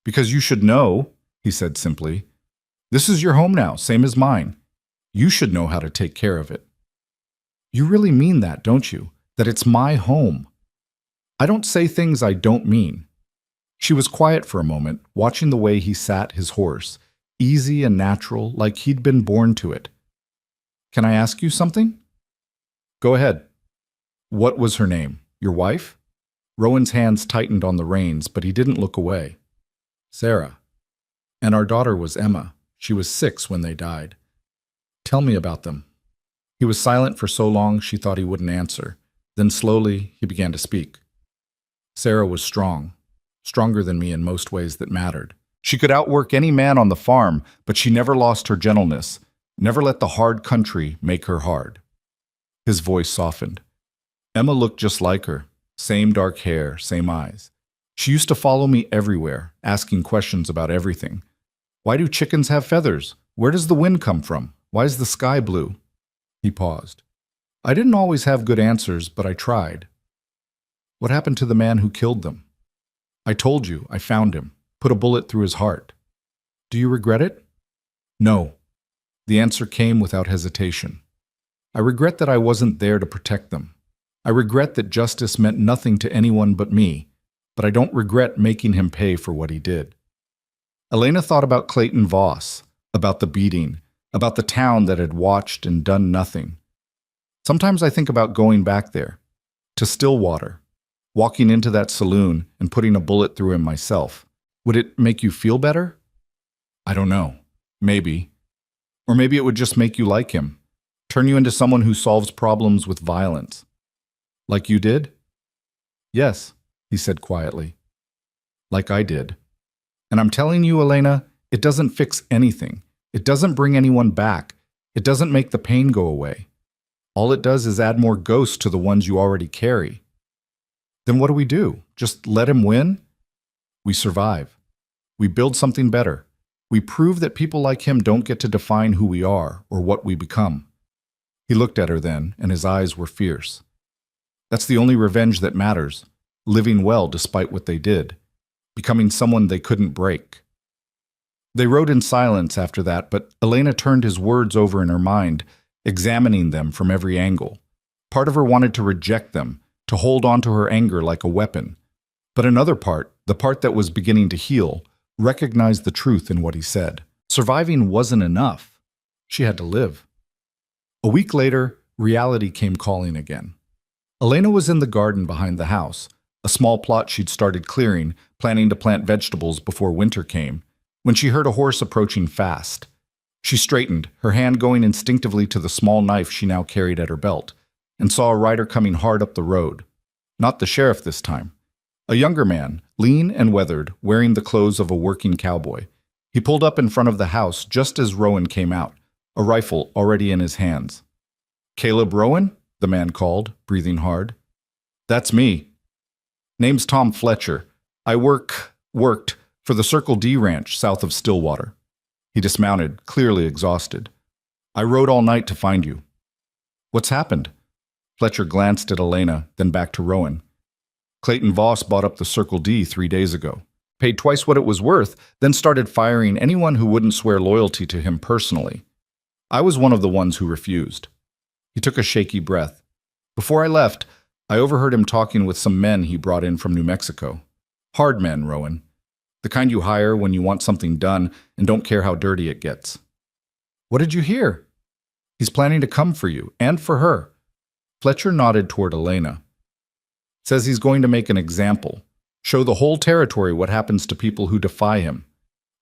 "Because you should know," he said simply. "This is your home now, same as mine. You should know how to take care of it." "You really mean that, don't you? That it's my home?" "I don't say things I don't mean." She was quiet for a moment, watching the way he sat his horse, easy and natural, like he'd been born to it. "Can I ask you something?" "Go ahead." "What was her name? Your wife?" Rowan's hands tightened on the reins, but he didn't look away. "Sarah. And our daughter was Emma. She was 6 when they died." "Tell me about them." He was silent for so long she thought he wouldn't answer. Then slowly he began to speak. "Sarah was strong. Stronger than me in most ways that mattered. She could outwork any man on the farm, but she never lost her gentleness, never let the hard country make her hard." His voice softened. "Emma looked just like her, same dark hair, same eyes. She used to follow me everywhere, asking questions about everything. Why do chickens have feathers? Where does the wind come from? Why is the sky blue? He paused. I didn't always have good answers, but I tried. What happened to the man who killed them? I told you, I found him, put a bullet through his heart. Do you regret it? No. The answer came without hesitation. I regret that I wasn't there to protect them. I regret that justice meant nothing to anyone but me, but I don't regret making him pay for what he did. Elena thought about Clayton Voss, about the beating, about the town that had watched and done nothing. Sometimes I think about going back there, to Stillwater, walking into that saloon and putting a bullet through him myself. Would it make you feel better? I don't know. Maybe. Or maybe it would just make you like him, turn you into someone who solves problems with violence. Like you did? Yes, he said quietly. Like I did. And I'm telling you, Elena, it doesn't fix anything. It doesn't bring anyone back. It doesn't make the pain go away. All it does is add more ghosts to the ones you already carry. Then what do? Just let him win? We survive. We build something better. We prove that people like him don't get to define who we are or what we become. He looked at her then, and his eyes were fierce. That's the only revenge that matters, living well despite what they did, becoming someone they couldn't break. They rode in silence after that, but Elena turned his words over in her mind, examining them from every angle. Part of her wanted to reject them, to hold on to her anger like a weapon. But another part, the part that was beginning to heal, recognized the truth in what he said. Surviving wasn't enough. She had to live. A week later, reality came calling again. Elena was in the garden behind the house, a small plot she'd started clearing, planning to plant vegetables before winter came, when she heard a horse approaching fast. She straightened, her hand going instinctively to the small knife she now carried at her belt, and saw a rider coming hard up the road. Not the sheriff this time. A younger man, lean and weathered, wearing the clothes of a working cowboy. He pulled up in front of the house just as Rowan came out, a rifle already in his hands. "Caleb Rowan?" the man called, breathing hard. "That's me. Name's Tom Fletcher. I worked for the Circle D Ranch south of Stillwater." He dismounted, clearly exhausted. "I rode all night to find you." "What's happened?" Fletcher glanced at Elena, then back to Rowan. "Clayton Voss bought up the Circle D 3 days ago, paid twice what it was worth, then started firing anyone who wouldn't swear loyalty to him personally. I was one of the ones who refused." He took a shaky breath. "Before I left, I overheard him talking with some men he brought in from New Mexico. Hard men, Rowan. The kind you hire when you want something done and don't care how dirty it gets." "What did you hear?" "He's planning to come for you, and for her." Fletcher nodded toward Elena. "Says he's going to make an example, show the whole territory what happens to people who defy him."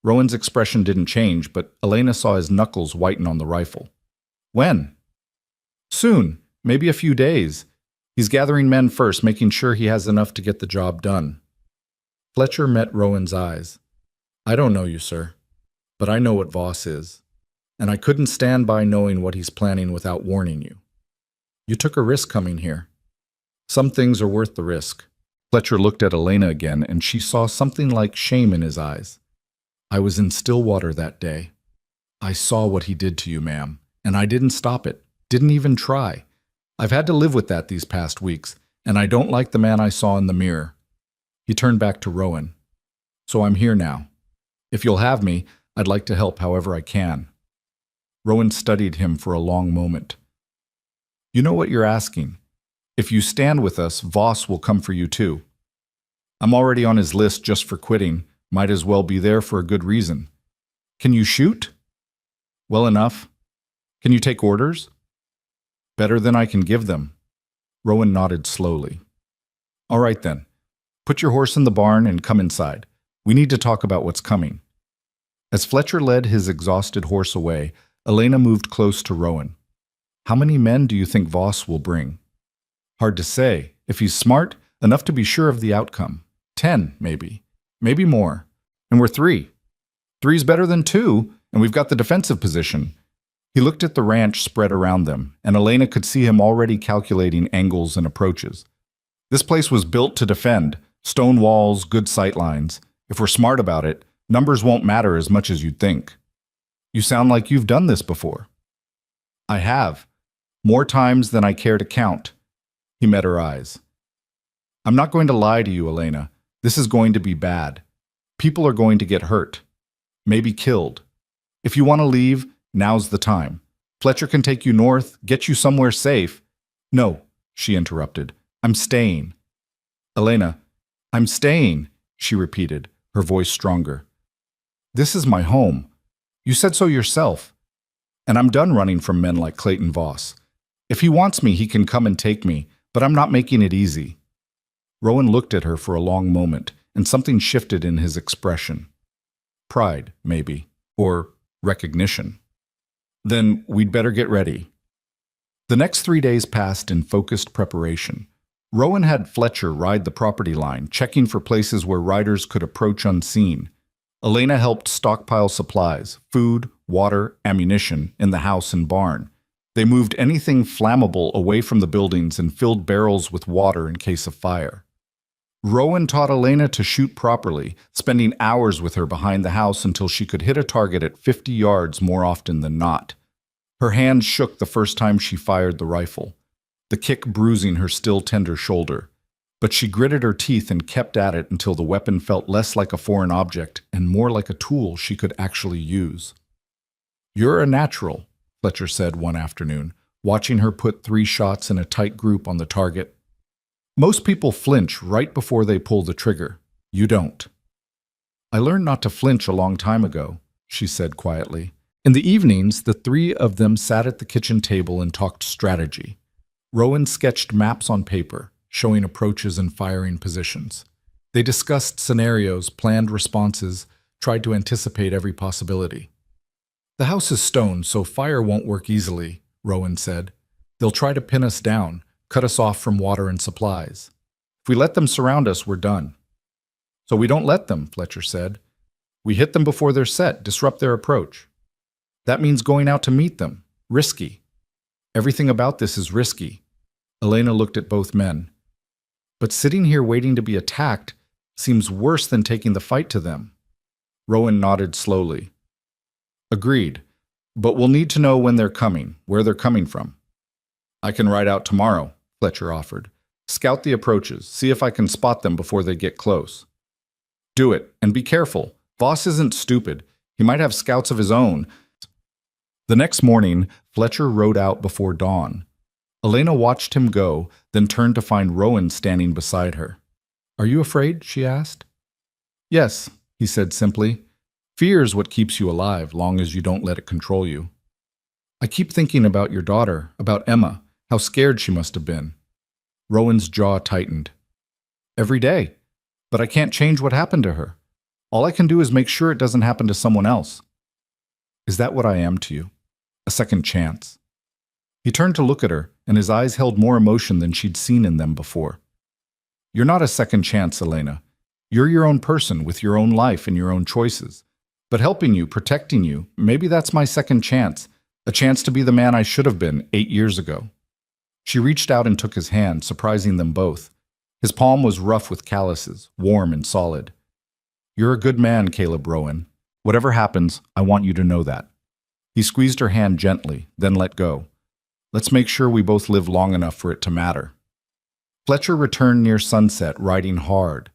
Rowan's expression didn't change, but Elena saw his knuckles whiten on the rifle. "When?" "Soon, maybe a few days. He's gathering men first, making sure he has enough to get the job done." Fletcher met Rowan's eyes. "I don't know you, sir, but I know what Voss is, and I couldn't stand by knowing what he's planning without warning you. You took a risk coming here. Some things are worth the risk." Fletcher looked at Elena again, and she saw something like shame in his eyes. "I was in Stillwater that day. I saw what he did to you, ma'am, and I didn't stop it, didn't even try. I've had to live with that these past weeks, and I don't like the man I saw in the mirror." He turned back to Rowan. "So I'm here now. If you'll have me, I'd like to help however I can." Rowan studied him for a long moment. "You know what you're asking. If you stand with us, Voss will come for you too. I'm already on his list just for quitting. Might as well be there for a good reason. Can you shoot?" "Well enough." "Can you take orders?" "Better than I can give them." Rowan nodded slowly. "All right then. Put your horse in the barn and come inside. We need to talk about what's coming." As Fletcher led his exhausted horse away, Elena moved close to Rowan. "How many men do you think Voss will bring?" "Hard to say. If he's smart, enough to be sure of the outcome. 10, maybe. Maybe more. And we're 3. 3's better than 2, and we've got the defensive position." He looked at the ranch spread around them, and Elena could see him already calculating angles and approaches. This place was built to defend. Stone walls, good sight lines. If we're smart about it, numbers won't matter as much as you'd think. You sound like you've done this before. I have. More times than I care to count. He met her eyes. I'm not going to lie to you, Elena. This is going to be bad. People are going to get hurt. Maybe killed. If you want to leave, now's the time. Fletcher can take you north, get you somewhere safe. No, she interrupted. I'm staying. Elena, I'm staying, she repeated, her voice stronger. This is my home. You said so yourself. And I'm done running from men like Clayton Voss. If he wants me, he can come and take me, but I'm not making it easy. Rowan looked at her for a long moment, and something shifted in his expression. Pride, maybe, or recognition. Then we'd better get ready. The next 3 days passed in focused preparation. Rowan had Fletcher ride the property line, checking for places where riders could approach unseen. Elena helped stockpile supplies, food, water, ammunition, in the house and barn. They moved anything flammable away from the buildings and filled barrels with water in case of fire. Rowan taught Elena to shoot properly, spending hours with her behind the house until she could hit a target at 50 yards more often than not. Her hands shook the first time she fired the rifle, the kick bruising her still tender shoulder. But she gritted her teeth and kept at it until the weapon felt less like a foreign object and more like a tool she could actually use. You're a natural, Fletcher said one afternoon, watching her put 3 shots in a tight group on the target. Most people flinch right before they pull the trigger. You don't. I learned not to flinch a long time ago, she said quietly. In the evenings, the 3 of them sat at the kitchen table and talked strategy. Rowan sketched maps on paper, showing approaches and firing positions. They discussed scenarios, planned responses, tried to anticipate every possibility. The house is stone, so fire won't work easily, Rowan said. They'll try to pin us down, cut us off from water and supplies. If we let them surround us, we're done. So we don't let them, Fletcher said. We hit them before they're set, disrupt their approach. That means going out to meet them. Risky. Everything about this is risky. Elena looked at both men. But sitting here waiting to be attacked seems worse than taking the fight to them. Rowan nodded slowly. Agreed. But we'll need to know when they're coming, where they're coming from. I can ride out tomorrow, Fletcher offered. Scout the approaches, see if I can spot them before they get close. Do it, and be careful. Voss isn't stupid. He might have scouts of his own. The next morning, Fletcher rode out before dawn. Elena watched him go, then turned to find Rowan standing beside her. Are you afraid? She asked. Yes, he said simply. Fear's what keeps you alive, long as you don't let it control you. I keep thinking about your daughter, about Emma, how scared she must have been. Rowan's jaw tightened. Every day. But I can't change what happened to her. All I can do is make sure it doesn't happen to someone else. Is that what I am to you? A second chance. He turned to look at her, and his eyes held more emotion than she'd seen in them before. You're not a second chance, Elena. You're your own person with your own life and your own choices. But helping you, protecting you, maybe that's my second chance, a chance to be the man I should have been 8 years ago. She reached out and took his hand, surprising them both. His palm was rough with calluses, warm and solid. You're a good man, Caleb Rowan. Whatever happens, I want you to know that. He squeezed her hand gently, then let go. Let's make sure we both live long enough for it to matter. Fletcher returned near sunset, riding hard.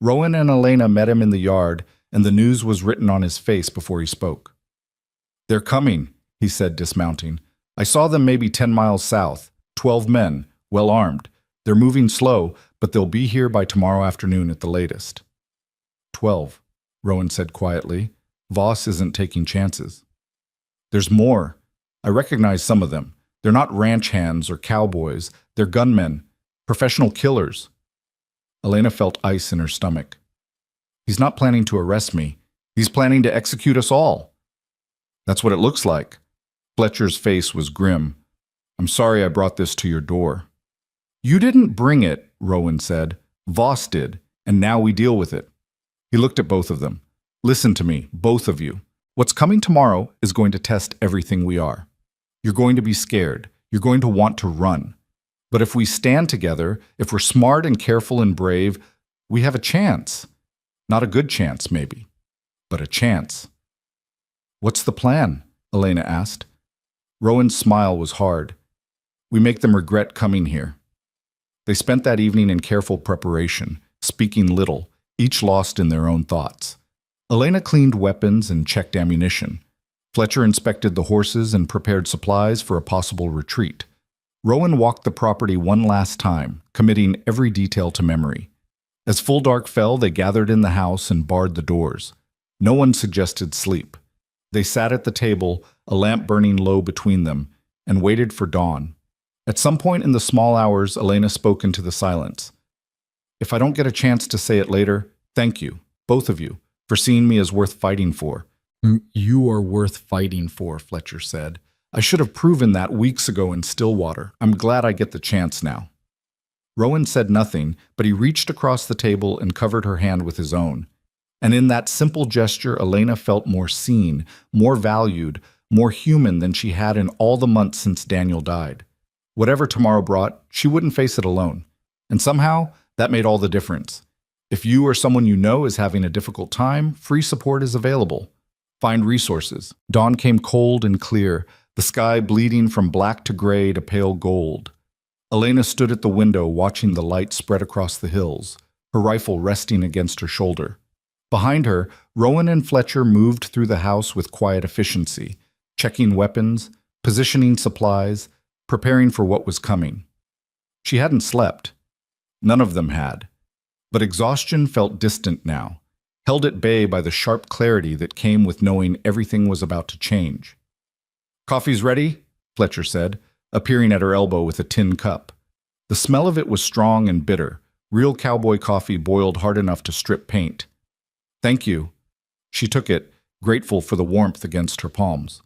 Rowan and Elena met him in the yard, and the news was written on his face before he spoke. They're coming, he said, dismounting. I saw them maybe 10 miles south, 12 men, well armed. They're moving slow, but they'll be here by tomorrow afternoon at the latest. 12, Rowan said quietly. Voss isn't taking chances. There's more. I recognize some of them. They're not ranch hands or cowboys. They're gunmen, professional killers. Elena felt ice in her stomach. He's not planning to arrest me. He's planning to execute us all. That's what it looks like. Fletcher's face was grim. I'm sorry I brought this to your door. You didn't bring it, Rowan said. Voss did, and now we deal with it. He looked at both of them. Listen to me, both of you. What's coming tomorrow is going to test everything we are. You're going to be scared. You're going to want to run. But if we stand together, if we're smart and careful and brave, we have a chance. Not a good chance, maybe, but a chance. What's the plan? Elena asked. Rowan's smile was hard. We make them regret coming here. They spent that evening in careful preparation, speaking little, each lost in their own thoughts. Elena cleaned weapons and checked ammunition. Fletcher inspected the horses and prepared supplies for a possible retreat. Rowan walked the property one last time, committing every detail to memory. As full dark fell, they gathered in the house and barred the doors. No one suggested sleep. They sat at the table, a lamp burning low between them, and waited for dawn. At some point in the small hours, Elena spoke into the silence. If I don't get a chance to say it later, thank you, both of you, for seeing me as worth fighting for. You are worth fighting for, Fletcher said. I should have proven that weeks ago in Stillwater. I'm glad I get the chance now. Rowan said nothing, but he reached across the table and covered her hand with his own. And in that simple gesture, Elena felt more seen, more valued, more human than she had in all the months since Daniel died. Whatever tomorrow brought, she wouldn't face it alone. And somehow, that made all the difference. If you or someone you know is having a difficult time, free support is available. Find resources. Dawn came cold and clear, the sky bleeding from black to gray to pale gold. Elena stood at the window watching the light spread across the hills, her rifle resting against her shoulder. Behind her, Rowan and Fletcher moved through the house with quiet efficiency, checking weapons, positioning supplies, preparing for what was coming. She hadn't slept. None of them had. But exhaustion felt distant now, held at bay by the sharp clarity that came with knowing everything was about to change. Coffee's ready, Fletcher said, appearing at her elbow with a tin cup. The smell of it was strong and bitter, real cowboy coffee boiled hard enough to strip paint. Thank you. She took it, grateful for the warmth against her palms.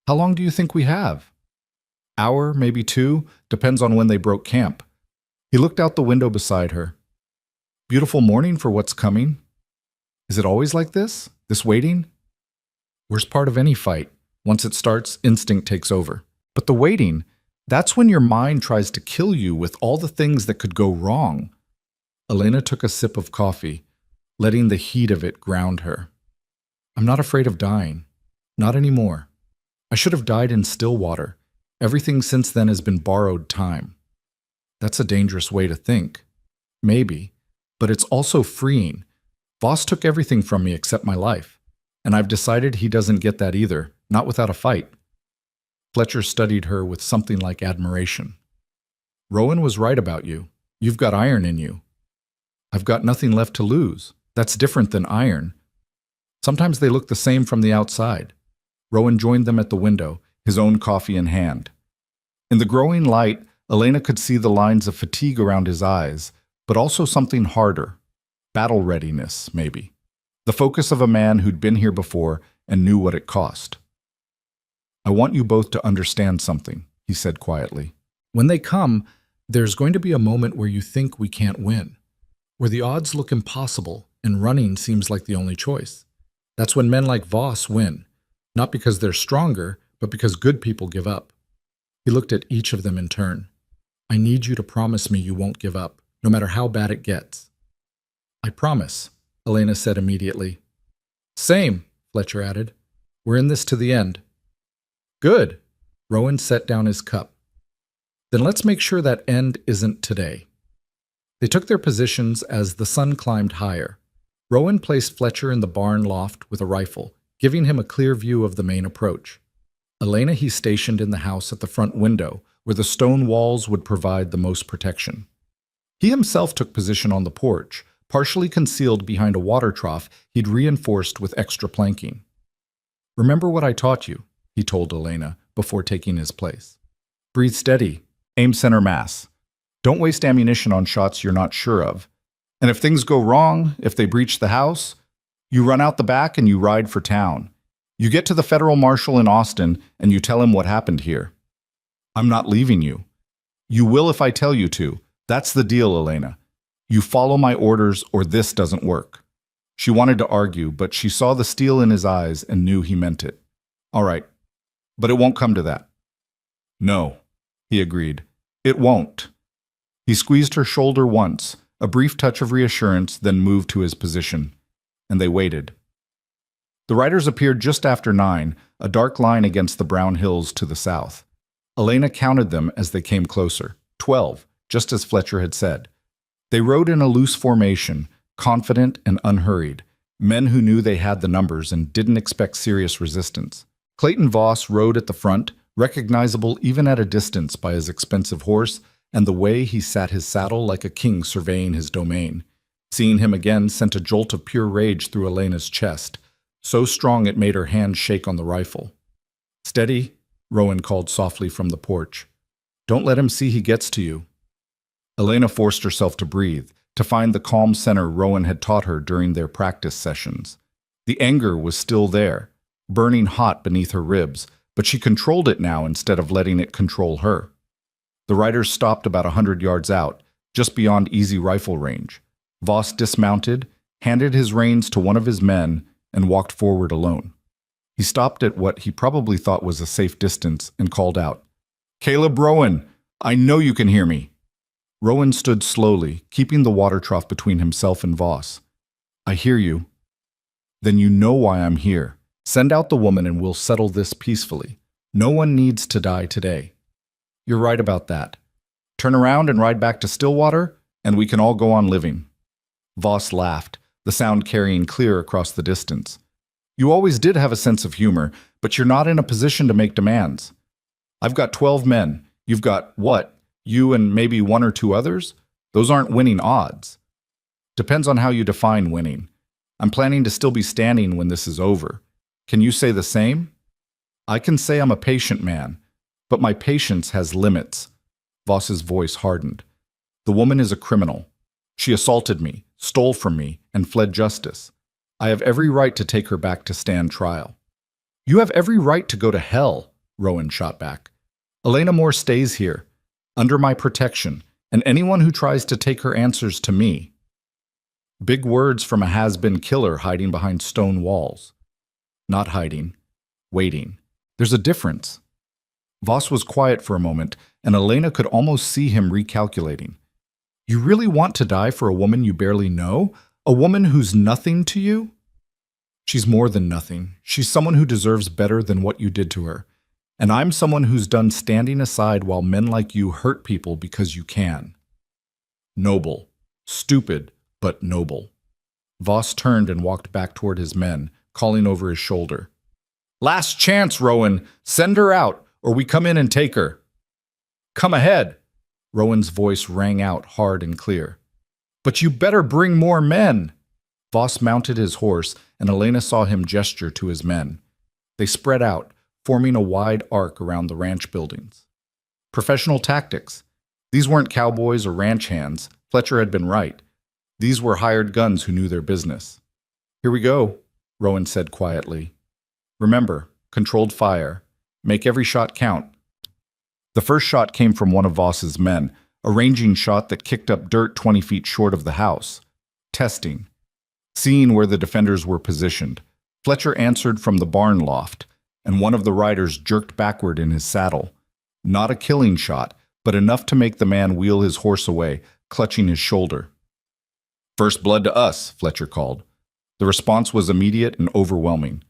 How long do you think we have? Hour, maybe 2, depends on when they broke camp. He looked out the window beside her. Beautiful morning for what's coming. Is it always like this? This waiting? Worst part of any fight. Once it starts, instinct takes over. But the waiting, that's when your mind tries to kill you with all the things that could go wrong. Elena took a sip of coffee, letting the heat of it ground her. I'm not afraid of dying. Not anymore. I should have died in Stillwater. Everything since then has been borrowed time. That's a dangerous way to think. Maybe. But it's also freeing. Voss took everything from me except my life. And I've decided he doesn't get that either, not without a fight. Fletcher studied her with something like admiration. Rowan was right about you. You've got iron in you. I've got nothing left to lose. That's different than iron. Sometimes they look the same from the outside. Rowan joined them at the window, his own coffee in hand. In the growing light, Elena could see the lines of fatigue around his eyes, but also something harder. Battle readiness, maybe. The focus of a man who'd been here before and knew what it cost. I want you both to understand something, he said quietly. When they come, there's going to be a moment where you think we can't win, where the odds look impossible and running seems like the only choice. That's when men like Voss win, not because they're stronger, but because good people give up. He looked at each of them in turn. I need you to promise me you won't give up, no matter how bad it gets. I promise, Elena said immediately. Same, Fletcher added. We're in this to the end. Good. Rowan set down his cup. Then let's make sure that end isn't today. They took their positions as the sun climbed higher. Rowan placed Fletcher in the barn loft with a rifle, giving him a clear view of the main approach. Elena he stationed in the house at the front window, where the stone walls would provide the most protection. He himself took position on the porch, partially concealed behind a water trough he'd reinforced with extra planking. Remember what I taught you, he told Elena before taking his place. Breathe steady, aim center mass. Don't waste ammunition on shots you're not sure of. And if things go wrong, if they breach the house, you run out the back and you ride for town. You get to the federal marshal in Austin and you tell him what happened here. I'm not leaving you. You will if I tell you to. That's the deal, Elena. You follow my orders or this doesn't work. She wanted to argue, but she saw the steel in his eyes and knew he meant it. All right, but it won't come to that. No, he agreed. It won't. He squeezed her shoulder once, a brief touch of reassurance, then moved to his position. And they waited. The riders appeared just after 9, a dark line against the brown hills to the south. Elena counted them as they came closer. 12, just as Fletcher had said. They rode in a loose formation, confident and unhurried, men who knew they had the numbers and didn't expect serious resistance. Clayton Voss rode at the front, recognizable even at a distance by his expensive horse and the way he sat his saddle like a king surveying his domain. Seeing him again sent a jolt of pure rage through Elena's chest, so strong it made her hand shake on the rifle. "Steady," Rowan called softly from the porch. "Don't let him see he gets to you." Elena forced herself to breathe, to find the calm center Rowan had taught her during their practice sessions. The anger was still there, burning hot beneath her ribs, but she controlled it now instead of letting it control her. The riders stopped about 100 yards out, just beyond easy rifle range. Voss dismounted, handed his reins to one of his men, and walked forward alone. He stopped at what he probably thought was a safe distance and called out, "Caleb Rowan, I know you can hear me." Rowan stood slowly, keeping the water trough between himself and Voss. "I hear you." "Then you know why I'm here. Send out the woman and we'll settle this peacefully. No one needs to die today." "You're right about that. Turn around and ride back to Stillwater, and we can all go on living." Voss laughed, the sound carrying clear across the distance. "You always did have a sense of humor, but you're not in a position to make demands. I've got 12 men. You've got, what, you and maybe 1 or 2 others? Those aren't winning odds." "Depends on how you define winning. I'm planning to still be standing when this is over. Can you say the same?" "I can say I'm a patient man, but my patience has limits." Voss's voice hardened. "The woman is a criminal. She assaulted me, stole from me, and fled justice. I have every right to take her back to stand trial." "You have every right to go to hell," Rowan shot back. "Elena Moore stays here, under my protection, and anyone who tries to take her answers to me." Big words from a has-been killer hiding behind stone walls. Not hiding, waiting. There's a difference. Voss was quiet for a moment, and Elena could almost see him recalculating. "You really want to die for a woman you barely know? A woman who's nothing to you?" "She's more than nothing. She's someone who deserves better than what you did to her. And I'm someone who's done standing aside while men like you hurt people because you can." Noble. Stupid, but noble. Voss turned and walked back toward his men, calling over his shoulder. "Last chance, Rowan. Send her out, or we come in and take her." "Come ahead." Rowan's voice rang out hard and clear. "But you better bring more men." Voss mounted his horse, and Elena saw him gesture to his men. They spread out, forming a wide arc around the ranch buildings. Professional tactics. These weren't cowboys or ranch hands. Fletcher had been right. These were hired guns who knew their business. "Here we go," Rowan said quietly. "Remember, controlled fire. Make every shot count." The first shot came from one of Voss's men, a ranging shot that kicked up dirt 20 feet short of the house. Testing. Seeing where the defenders were positioned, Fletcher answered from the barn loft, and one of the riders jerked backward in his saddle. Not a killing shot, but enough to make the man wheel his horse away, clutching his shoulder. "First blood to us," Fletcher called. The response was immediate and overwhelming.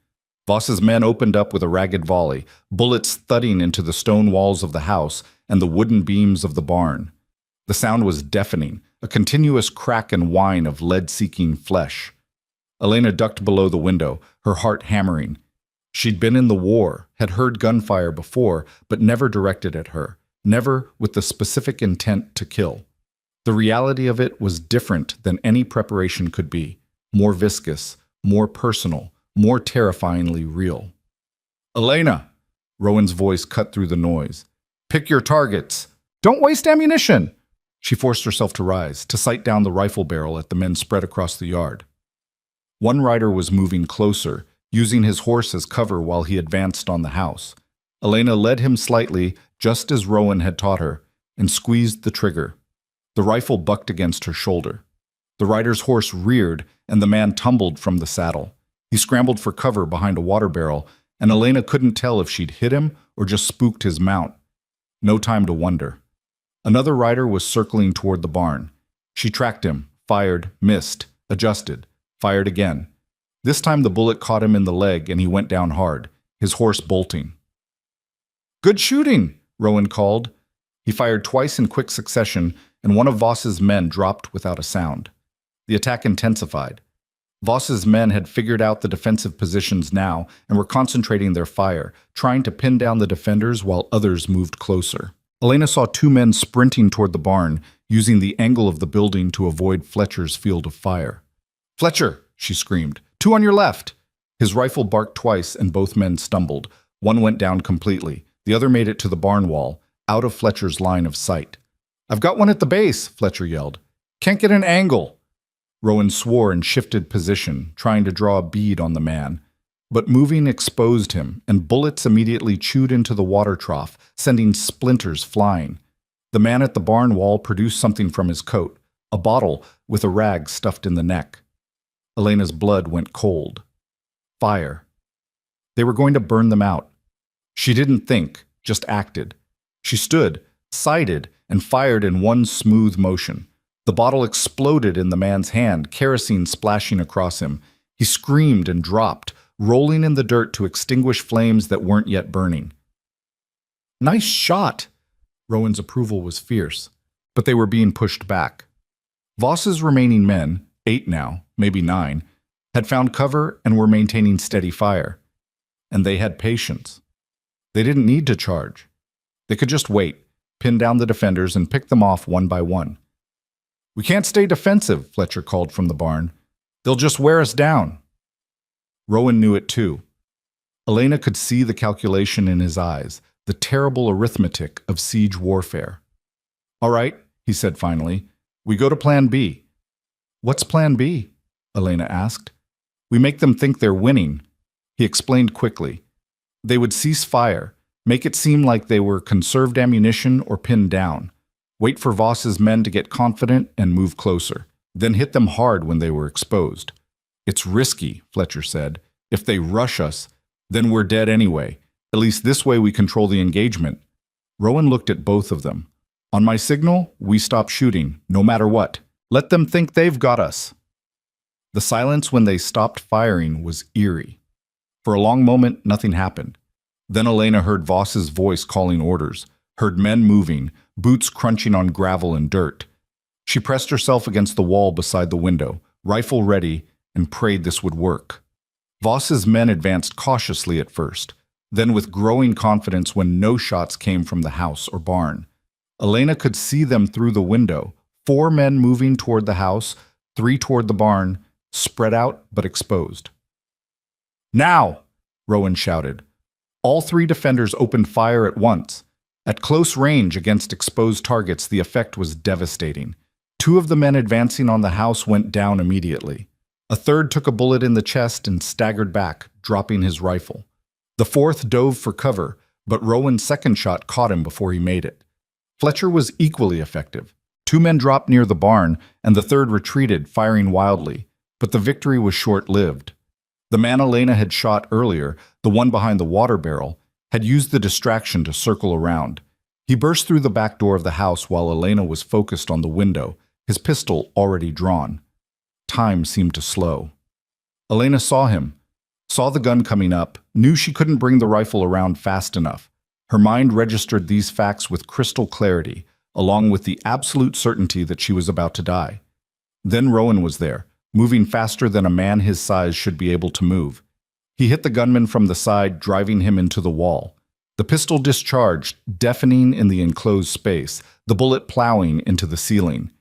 Voss's men opened up with a ragged volley, bullets thudding into the stone walls of the house and the wooden beams of the barn. The sound was deafening, a continuous crack and whine of lead-seeking flesh. Elena ducked below the window, her heart hammering. She'd been in the war, had heard gunfire before, but never directed at her, never with the specific intent to kill. The reality of it was different than any preparation could be, more viscous, more personal, more terrifyingly real. "Elena!" Rowan's voice cut through the noise. "Pick your targets. Don't waste ammunition!" She forced herself to rise, to sight down the rifle barrel at the men spread across the yard. One rider was moving closer, using his horse as cover while he advanced on the house. Elena led him slightly, just as Rowan had taught her, and squeezed the trigger. The rifle bucked against her shoulder. The rider's horse reared, and the man tumbled from the saddle. He scrambled for cover behind a water barrel, and Elena couldn't tell if she'd hit him or just spooked his mount. No time to wonder. Another rider was circling toward the barn. She tracked him, fired, missed, adjusted, fired again. This time the bullet caught him in the leg and he went down hard, his horse bolting. "Good shooting," Rowan called. He fired twice in quick succession, and one of Voss's men dropped without a sound. The attack intensified. Voss's men had figured out the defensive positions now and were concentrating their fire, trying to pin down the defenders while others moved closer. Elena saw two men sprinting toward the barn, using the angle of the building to avoid Fletcher's field of fire. "Fletcher!" she screamed. "Two on your left!" His rifle barked twice and both men stumbled. One went down completely. The other made it to the barn wall, out of Fletcher's line of sight. "I've got one at the base," Fletcher yelled. "Can't get an angle." Rowan swore and shifted position, trying to draw a bead on the man. But moving exposed him, and bullets immediately chewed into the water trough, sending splinters flying. The man at the barn wall produced something from his coat, a bottle with a rag stuffed in the neck. Elena's blood went cold. Fire. They were going to burn them out. She didn't think, just acted. She stood, sighted, and fired in one smooth motion. The bottle exploded in the man's hand, kerosene splashing across him. He screamed and dropped, rolling in the dirt to extinguish flames that weren't yet burning. "Nice shot!" Rowan's approval was fierce, but they were being pushed back. Voss's remaining men, 8 now, maybe 9, had found cover and were maintaining steady fire. And they had patience. They didn't need to charge. They could just wait, pin down the defenders, and pick them off one by one. "We can't stay defensive," Fletcher called from the barn. "They'll just wear us down." Rowan knew it too. Elena could see the calculation in his eyes, the terrible arithmetic of siege warfare. "All right," he said finally. "We go to Plan B." "What's Plan B?" Elena asked. "We make them think they're winning." He explained quickly. They would cease fire, make it seem like they were conserved ammunition or pinned down, wait for Voss's men to get confident and move closer, then hit them hard when they were exposed. "It's risky," Fletcher said. "If they rush us, then we're dead anyway. At least this way we control the engagement." Rowan looked at both of them. "On my signal, we stop shooting, no matter what. Let them think they've got us." The silence when they stopped firing was eerie. For a long moment, nothing happened. Then Elena heard Voss's voice calling orders, heard men moving, boots crunching on gravel and dirt. She pressed herself against the wall beside the window, rifle ready, and prayed this would work. Voss's men advanced cautiously at first, then with growing confidence when no shots came from the house or barn. Elena could see them through the window, 4 men moving toward the house, 3 toward the barn, spread out but exposed. "Now!" Rowan shouted. All 3 defenders opened fire at once. At close range against exposed targets, the effect was devastating. 2 of the men advancing on the house went down immediately. A third took a bullet in the chest and staggered back, dropping his rifle. The 4th dove for cover, but Rowan's second shot caught him before he made it. Fletcher was equally effective. 2 men dropped near the barn, and the third retreated, firing wildly. But the victory was short-lived. The man Elena had shot earlier, the one behind the water barrel, had used the distraction to circle around. He burst through the back door of the house while Elena was focused on the window, his pistol already drawn. Time seemed to slow. Elena saw him, saw the gun coming up, knew she couldn't bring the rifle around fast enough. Her mind registered these facts with crystal clarity, along with the absolute certainty that she was about to die. Then Rowan was there, moving faster than a man his size should be able to move. He hit the gunman from the side, driving him into the wall. The pistol discharged, deafening in the enclosed space, the bullet plowing into the ceiling.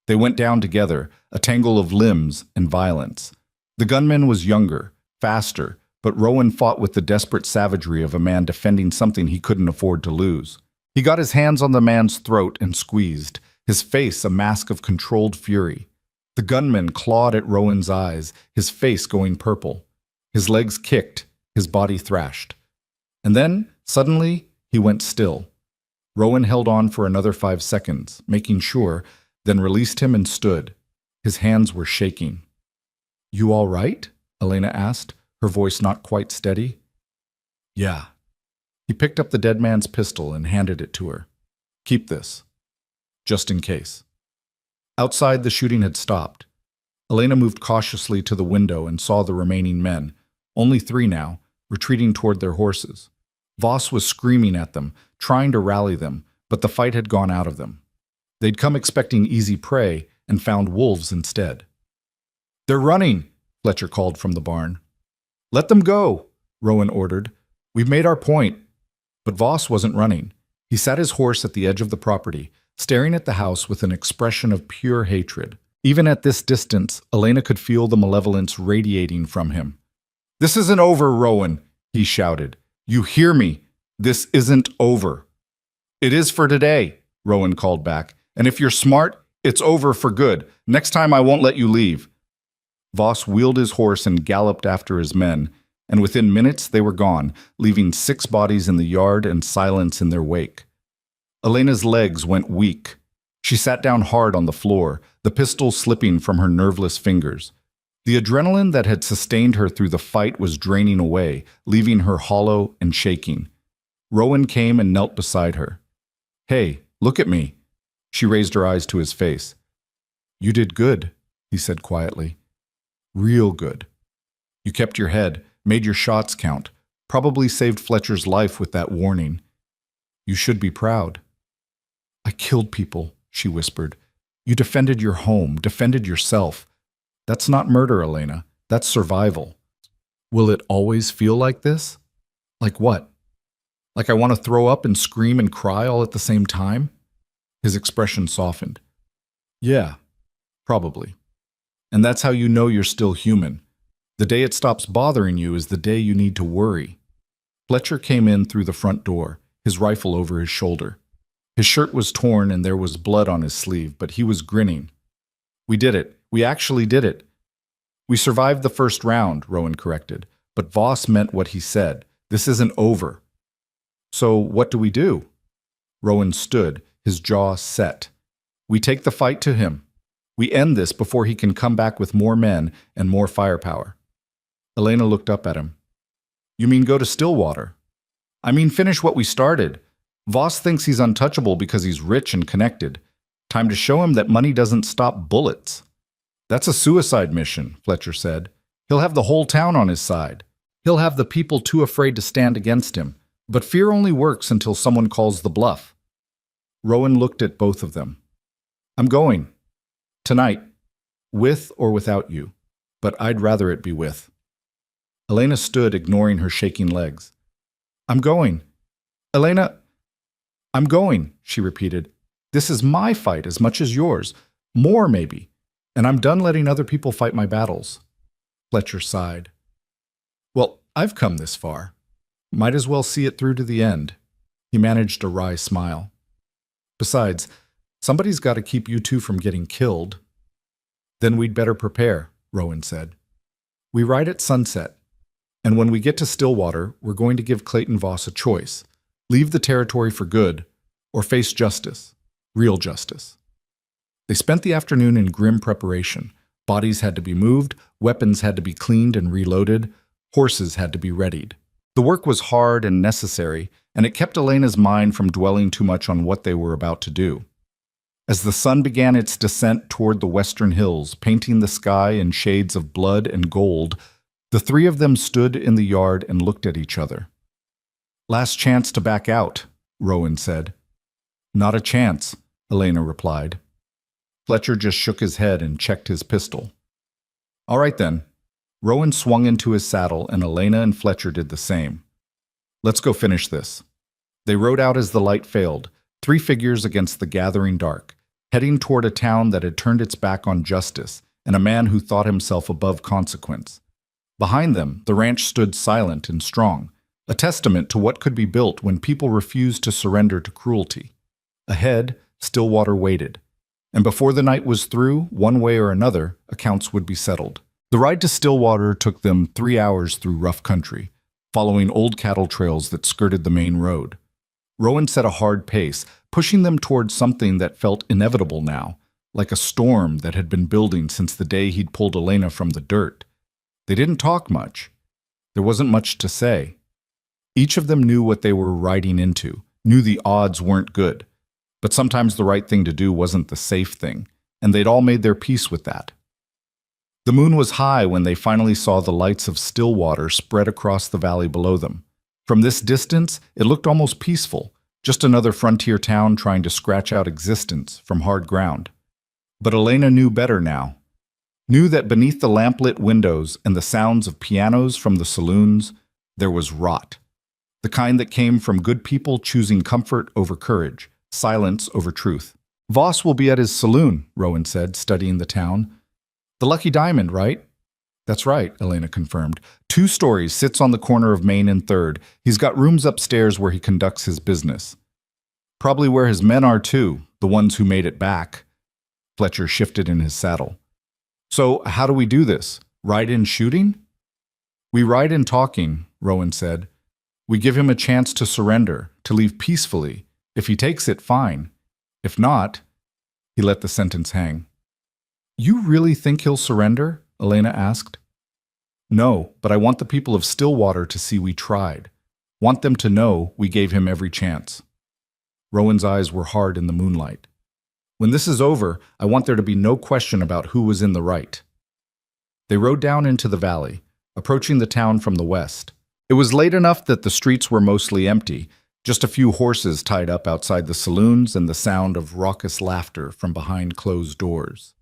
They went down together, a tangle of limbs and violence. The gunman was younger, faster, but Rowan fought with the desperate savagery of a man defending something he couldn't afford to lose. He got his hands on the man's throat and squeezed, his face a mask of controlled fury. The gunman clawed at Rowan's eyes, his face going purple. His legs kicked, his body thrashed. And then, suddenly, he went still. Rowan held on for another 5 seconds, making sure, then released him and stood. His hands were shaking. "You all right?" Elena asked, her voice not quite steady. "Yeah." He picked up the dead man's pistol and handed it to her. "Keep this, just in case." Outside, the shooting had stopped. Elena moved cautiously to the window and saw the remaining men, only 3 now, retreating toward their horses. Voss was screaming at them, trying to rally them, but the fight had gone out of them. They'd come expecting easy prey and found wolves instead. "They're running," Fletcher called from the barn. "Let them go," Rowan ordered. "We've made our point." But Voss wasn't running. He sat his horse at the edge of the property, staring at the house with an expression of pure hatred. Even at this distance, Elena could feel the malevolence radiating from him. "This isn't over, Rowan," he shouted. "You hear me? This isn't over." "It is for today," Rowan called back. "And if you're smart, it's over for good. Next time I won't let you leave." Voss wheeled his horse and galloped after his men, and within minutes they were gone, leaving 6 bodies in the yard and silence in their wake. Elena's legs went weak. She sat down hard on the floor, the pistol slipping from her nerveless fingers. The adrenaline that had sustained her through the fight was draining away, leaving her hollow and shaking. Rowan came and knelt beside her. "Hey, look at me." She raised her eyes to his face. "You did good," he said quietly. "Real good. You kept your head, made your shots count, probably saved Fletcher's life with that warning. You should be proud." "I killed people," she whispered. "You defended your home, defended yourself. That's not murder, Elena. That's survival." "Will it always feel like this?" "Like what? Like I want to throw up and scream and cry all at the same time?" His expression softened. "Yeah, probably. And that's how you know you're still human. The day it stops bothering you is the day you need to worry." Fletcher came in through the front door, his rifle over his shoulder. His shirt was torn and there was blood on his sleeve, but he was grinning. "We did it. We actually did it." "We survived the first round," Rowan corrected, but Voss meant what he said. "This isn't over." "So what do we do?" Rowan stood, his jaw set. "We take the fight to him. We end this before he can come back with more men and more firepower." Elena looked up at him. "You mean go to Stillwater?" "I mean finish what we started. Voss thinks he's untouchable because he's rich and connected. Time to show him that money doesn't stop bullets." "That's a suicide mission," Fletcher said. "He'll have the whole town on his side. He'll have the people too afraid to stand against him. But fear only works until someone calls the bluff." Rowan looked at both of them. "I'm going. Tonight. With or without you. But I'd rather it be with." Elena stood, ignoring her shaking legs. "I'm going. Elena, I'm going," she repeated. "This is my fight as much as yours. More, maybe. And I'm done letting other people fight my battles." Fletcher sighed. "Well, I've come this far. Might as well see it through to the end." He managed a wry smile. "Besides, somebody's got to keep you two from getting killed." "Then we'd better prepare," Rowan said. "We ride at sunset, and when we get to Stillwater, we're going to give Clayton Voss a choice. Leave the territory for good, or face justice, real justice." They spent the afternoon in grim preparation. Bodies had to be moved, weapons had to be cleaned and reloaded, horses had to be readied. The work was hard and necessary, and it kept Elena's mind from dwelling too much on what they were about to do. As the sun began its descent toward the western hills, painting the sky in shades of blood and gold, the 3 of them stood in the yard and looked at each other. "Last chance to back out," Rowan said. "Not a chance," Elena replied. Fletcher just shook his head and checked his pistol. "All right then." Rowan swung into his saddle and Elena and Fletcher did the same. "Let's go finish this." They rode out as the light failed, 3 figures against the gathering dark, heading toward a town that had turned its back on justice and a man who thought himself above consequence. Behind them, the ranch stood silent and strong, a testament to what could be built when people refused to surrender to cruelty. Ahead, Stillwater waited, and before the night was through, one way or another, accounts would be settled. The ride to Stillwater took them 3 hours through rough country, following old cattle trails that skirted the main road. Rowan set a hard pace, pushing them toward something that felt inevitable now, like a storm that had been building since the day he'd pulled Elena from the dirt. They didn't talk much. There wasn't much to say. Each of them knew what they were riding into, knew the odds weren't good. But sometimes the right thing to do wasn't the safe thing, and they'd all made their peace with that. The moon was high when they finally saw the lights of Stillwater spread across the valley below them. From this distance, it looked almost peaceful, just another frontier town trying to scratch out existence from hard ground. But Elena knew better now. Knew that beneath the lamplit windows and the sounds of pianos from the saloons, there was rot. The kind that came from good people choosing comfort over courage, silence over truth. Voss will be at his saloon, Rowan said, studying the town. The Lucky Diamond, right? That's right, Elena confirmed. 2 stories, sits on the corner of Main and 3rd. He's got rooms upstairs where he conducts his business. Probably where his men are too, the ones who made it back. Fletcher shifted in his saddle. So, how do we do this? Ride in shooting? We ride in talking, Rowan said. We give him a chance to surrender, to leave peacefully. If he takes it, fine. If not, he let the sentence hang. You really think he'll surrender? Elena asked. No, but I want the people of Stillwater to see we tried. Want them to know we gave him every chance. Rowan's eyes were hard in the moonlight. When this is over, I want there to be no question about who was in the right. They rode down into the valley, approaching the town from the west. It was late enough that the streets were mostly empty, just a few horses tied up outside the saloons and the sound of raucous laughter from behind closed doors.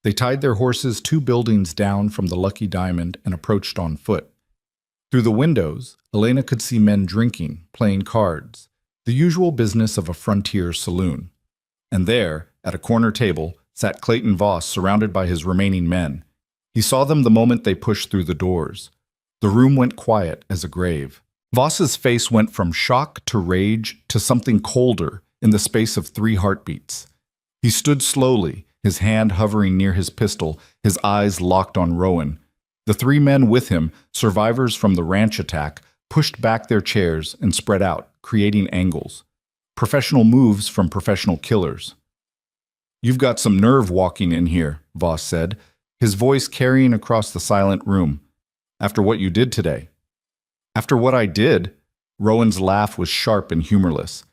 They tied their horses 2 buildings down from the Lucky Diamond and approached on foot. Through the windows, Elena could see men drinking, playing cards, the usual business of a frontier saloon. And there, at a corner table, sat Clayton Voss surrounded by his remaining men. He saw them the moment they pushed through the doors. The room went quiet as a grave. Voss's face went from shock to rage to something colder in the space of 3 heartbeats. He stood slowly, his hand hovering near his pistol, his eyes locked on Rowan. The 3 men with him, survivors from the ranch attack, pushed back their chairs and spread out, creating angles. Professional moves from professional killers. You've got some nerve walking in here, Voss said, his voice carrying across the silent room. After what you did today. After what I did? Rowan's laugh was sharp and humorless.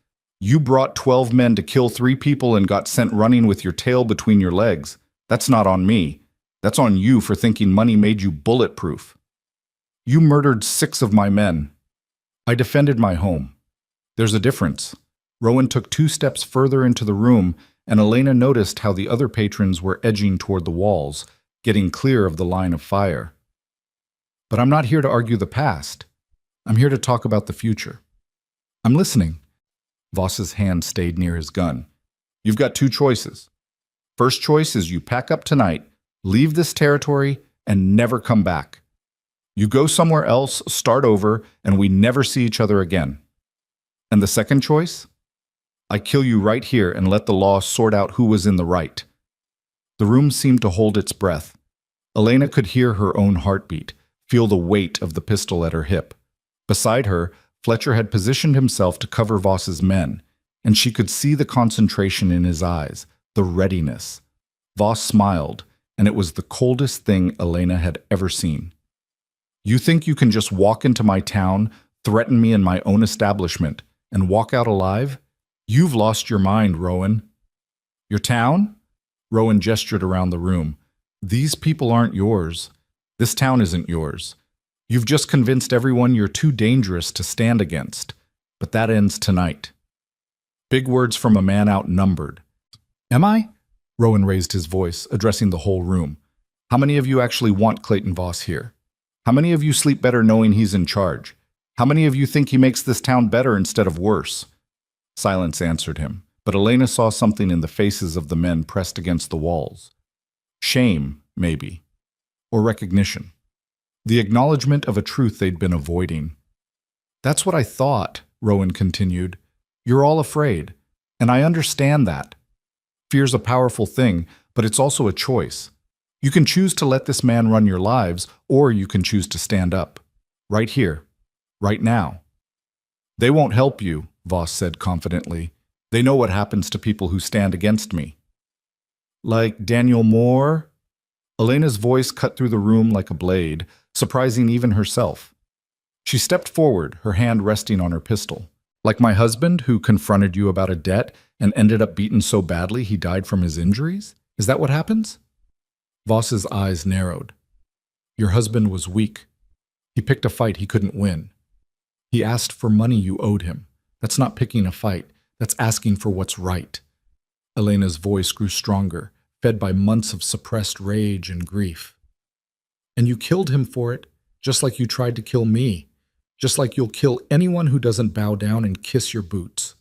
You brought 12 men to kill 3 people and got sent running with your tail between your legs. That's not on me. That's on you for thinking money made you bulletproof. You murdered 6 of my men. I defended my home. There's a difference. Rowan took 2 steps further into the room, and Elena noticed how the other patrons were edging toward the walls, getting clear of the line of fire. But I'm not here to argue the past. I'm here to talk about the future. I'm listening. Voss's hand stayed near his gun. You've got 2 choices. First choice is you pack up tonight, leave this territory, and never come back. You go somewhere else, start over, and we never see each other again. And the second choice? I kill you right here and let the law sort out who was in the right. The room seemed to hold its breath. Elena could hear her own heartbeat, feel the weight of the pistol at her hip. Beside her, Fletcher had positioned himself to cover Voss's men, and she could see the concentration in his eyes, the readiness. Voss smiled, and it was the coldest thing Elena had ever seen. You think you can just walk into my town, threaten me in my own establishment, and walk out alive? You've lost your mind, Rowan. Your town? Rowan gestured around the room. These people aren't yours. This town isn't yours. You've just convinced everyone you're too dangerous to stand against. But that ends tonight. Big words from a man outnumbered. Am I? Rowan raised his voice, addressing the whole room. How many of you actually want Clayton Voss here? How many of you sleep better knowing he's in charge? How many of you think he makes this town better instead of worse? Silence answered him, but Elena saw something in the faces of the men pressed against the walls. Shame, maybe. Or recognition. The acknowledgement of a truth they'd been avoiding. That's what I thought, Rowan continued. You're all afraid, and I understand that. Fear's a powerful thing, but it's also a choice. You can choose to let this man run your lives, or you can choose to stand up. Right here. Right now. They won't help you, Voss said confidently. They know what happens to people who stand against me. Like Daniel Moore? Elena's voice cut through the room like a blade, surprising even herself. She stepped forward, her hand resting on her pistol. Like my husband, who confronted you about a debt and ended up beaten so badly he died from his injuries? Is that what happens? Voss's eyes narrowed. Your husband was weak. He picked a fight he couldn't win. He asked for money you owed him. That's not picking a fight. That's asking for what's right. Elena's voice grew stronger, fed by months of suppressed rage and grief. And you killed him for it, just like you tried to kill me, just like you'll kill anyone who doesn't bow down and kiss your boots.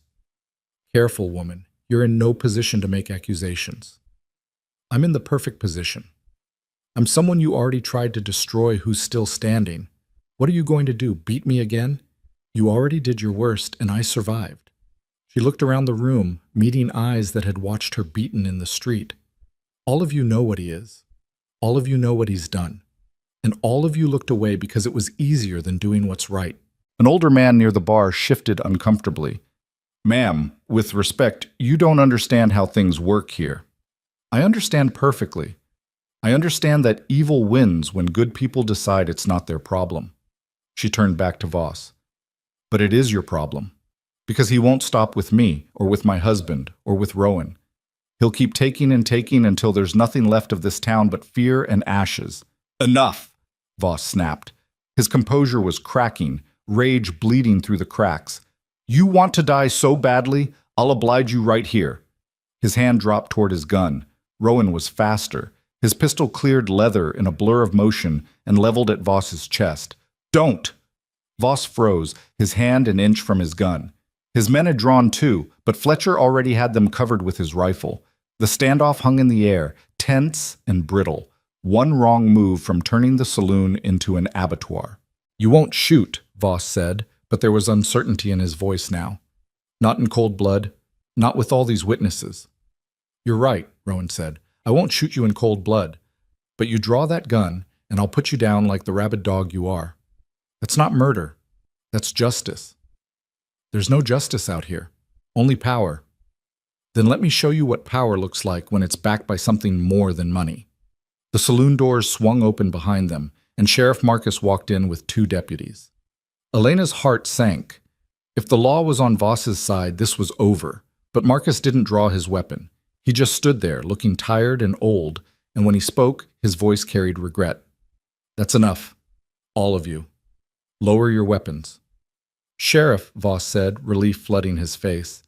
Careful, woman. You're in no position to make accusations. I'm in the perfect position. I'm someone you already tried to destroy who's still standing. What are you going to do, beat me again? You already did your worst, and I survived. She looked around the room, meeting eyes that had watched her beaten in the street. All of you know what he is. All of you know what he's done. And all of you looked away because it was easier than doing what's right. An older man near the bar shifted uncomfortably. Ma'am, with respect, you don't understand how things work here. I understand perfectly. I understand that evil wins when good people decide it's not their problem. She turned back to Voss. But it is your problem. Because he won't stop with me, or with my husband, or with Rowan. He'll keep taking and taking until there's nothing left of this town but fear and ashes. Enough, Voss snapped. His composure was cracking, rage bleeding through the cracks. You want to die so badly, I'll oblige you right here. His hand dropped toward his gun. Rowan was faster. His pistol cleared leather in a blur of motion and leveled at Voss's chest. Don't! Voss froze, his hand an inch from his gun. His men had drawn too, but Fletcher already had them covered with his rifle. The standoff hung in the air, tense and brittle, one wrong move from turning the saloon into an abattoir. You won't shoot, Voss said, but there was uncertainty in his voice now. Not in cold blood, not with all these witnesses. You're right, Rowan said. I won't shoot you in cold blood, but you draw that gun, and I'll put you down like the rabid dog you are. That's not murder. That's justice. There's no justice out here, only power. Then let me show you what power looks like when it's backed by something more than money. The saloon doors swung open behind them, and Sheriff Marcus walked in with 2 deputies. Elena's heart sank. If the law was on Voss's side, this was over, but Marcus didn't draw his weapon. He just stood there, looking tired and old, and when he spoke, his voice carried regret. That's enough. All of you. Lower your weapons. Sheriff, Voss said, relief flooding his face.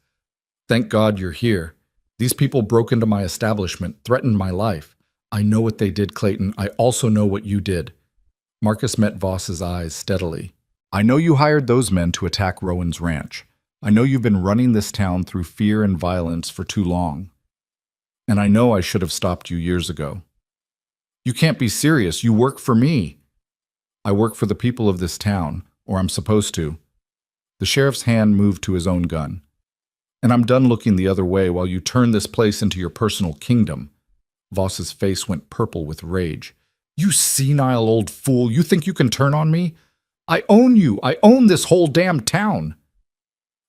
Thank God you're here. These people broke into my establishment, threatened my life. I know what they did, Clayton. I also know what you did. Marcus met Voss's eyes steadily. I know you hired those men to attack Rowan's ranch. I know you've been running this town through fear and violence for too long. And I know I should have stopped you years ago. You can't be serious. You work for me. I work for the people of this town, or I'm supposed to. The sheriff's hand moved to his own gun. And I'm done looking the other way while you turn this place into your personal kingdom. Voss's face went purple with rage. You senile old fool, you think you can turn on me? I own you. I own this whole damn town.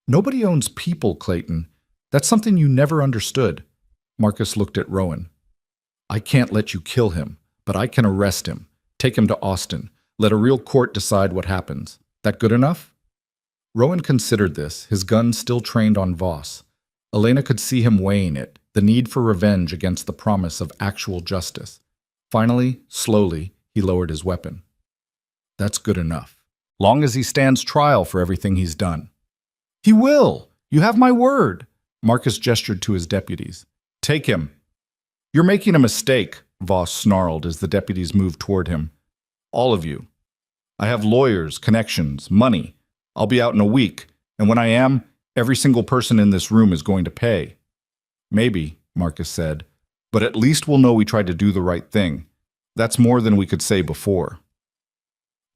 Nobody owns people, Clayton. That's something you never understood. Marcus looked at Rowan. I can't let you kill him, but I can arrest him, take him to Austin, let a real court decide what happens. That good enough? Rowan considered this, his gun still trained on Voss. Elena could see him weighing it, the need for revenge against the promise of actual justice. Finally, slowly, he lowered his weapon. That's good enough. Long as he stands trial for everything he's done. He will! You have my word! Marcus gestured to his deputies. Take him. You're making a mistake, Voss snarled as the deputies moved toward him. All of you. I have lawyers, connections, money. I'll be out in a week, and when I am, every single person in this room is going to pay. Maybe, Marcus said, but at least we'll know we tried to do the right thing. That's more than we could say before.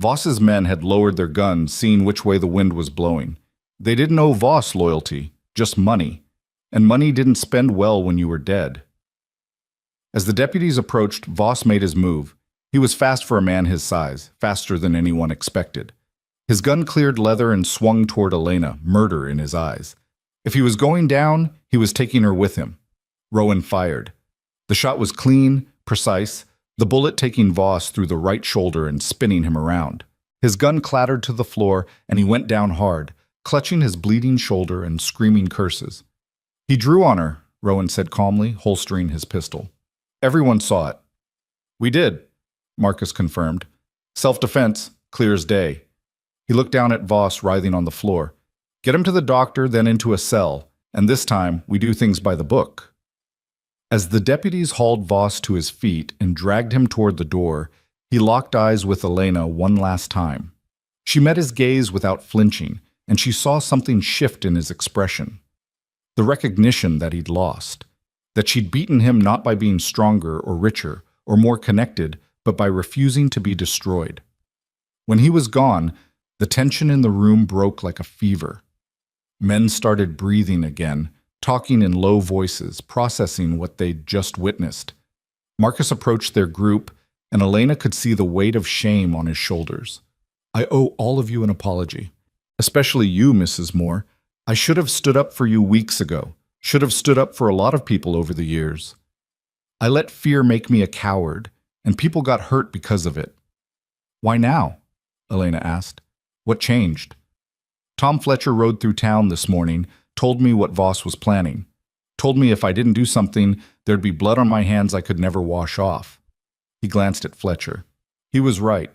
Voss's men had lowered their guns, seeing which way the wind was blowing. They didn't owe Voss loyalty, just money. And money didn't spend well when you were dead. As the deputies approached, Voss made his move. He was fast for a man his size, faster than anyone expected. His gun cleared leather and swung toward Elena, murder in his eyes. If he was going down, he was taking her with him. Rowan fired. The shot was clean, precise, the bullet taking Voss through the right shoulder and spinning him around. His gun clattered to the floor, and he went down hard, clutching his bleeding shoulder and screaming curses. He drew on her, Rowan said calmly, holstering his pistol. Everyone saw it. We did, Marcus confirmed. Self-defense, clear as day. He looked down at Voss writhing on the floor. Get him to the doctor, then into a cell, and this time we do things by the book. As the deputies hauled Voss to his feet and dragged him toward the door, he locked eyes with Elena one last time. She met his gaze without flinching, and she saw something shift in his expression. The recognition that he'd lost, that she'd beaten him not by being stronger or richer or more connected, but by refusing to be destroyed. When he was gone, the tension in the room broke like a fever. Men started breathing again, talking in low voices, processing what they'd just witnessed. Marcus approached their group, and Elena could see the weight of shame on his shoulders. I owe all of you an apology. Especially you, Mrs. Moore. I should have stood up for you weeks ago. Should have stood up for a lot of people over the years. I let fear make me a coward, and people got hurt because of it. Why now? Elena asked. What changed? Tom Fletcher rode through town this morning, told me what Voss was planning. Told me if I didn't do something, there'd be blood on my hands I could never wash off. He glanced at Fletcher. He was right.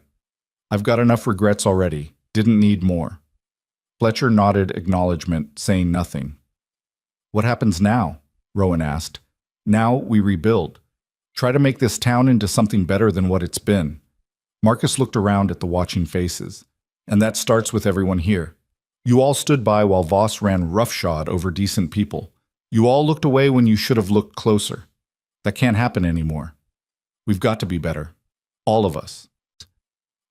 I've got enough regrets already. Didn't need more. Fletcher nodded acknowledgement, saying nothing. What happens now? Rowan asked. Now we rebuild. Try to make this town into something better than what it's been. Marcus looked around at the watching faces. And that starts with everyone here. You all stood by while Voss ran roughshod over decent people. You all looked away when you should have looked closer. That can't happen anymore. We've got to be better. All of us.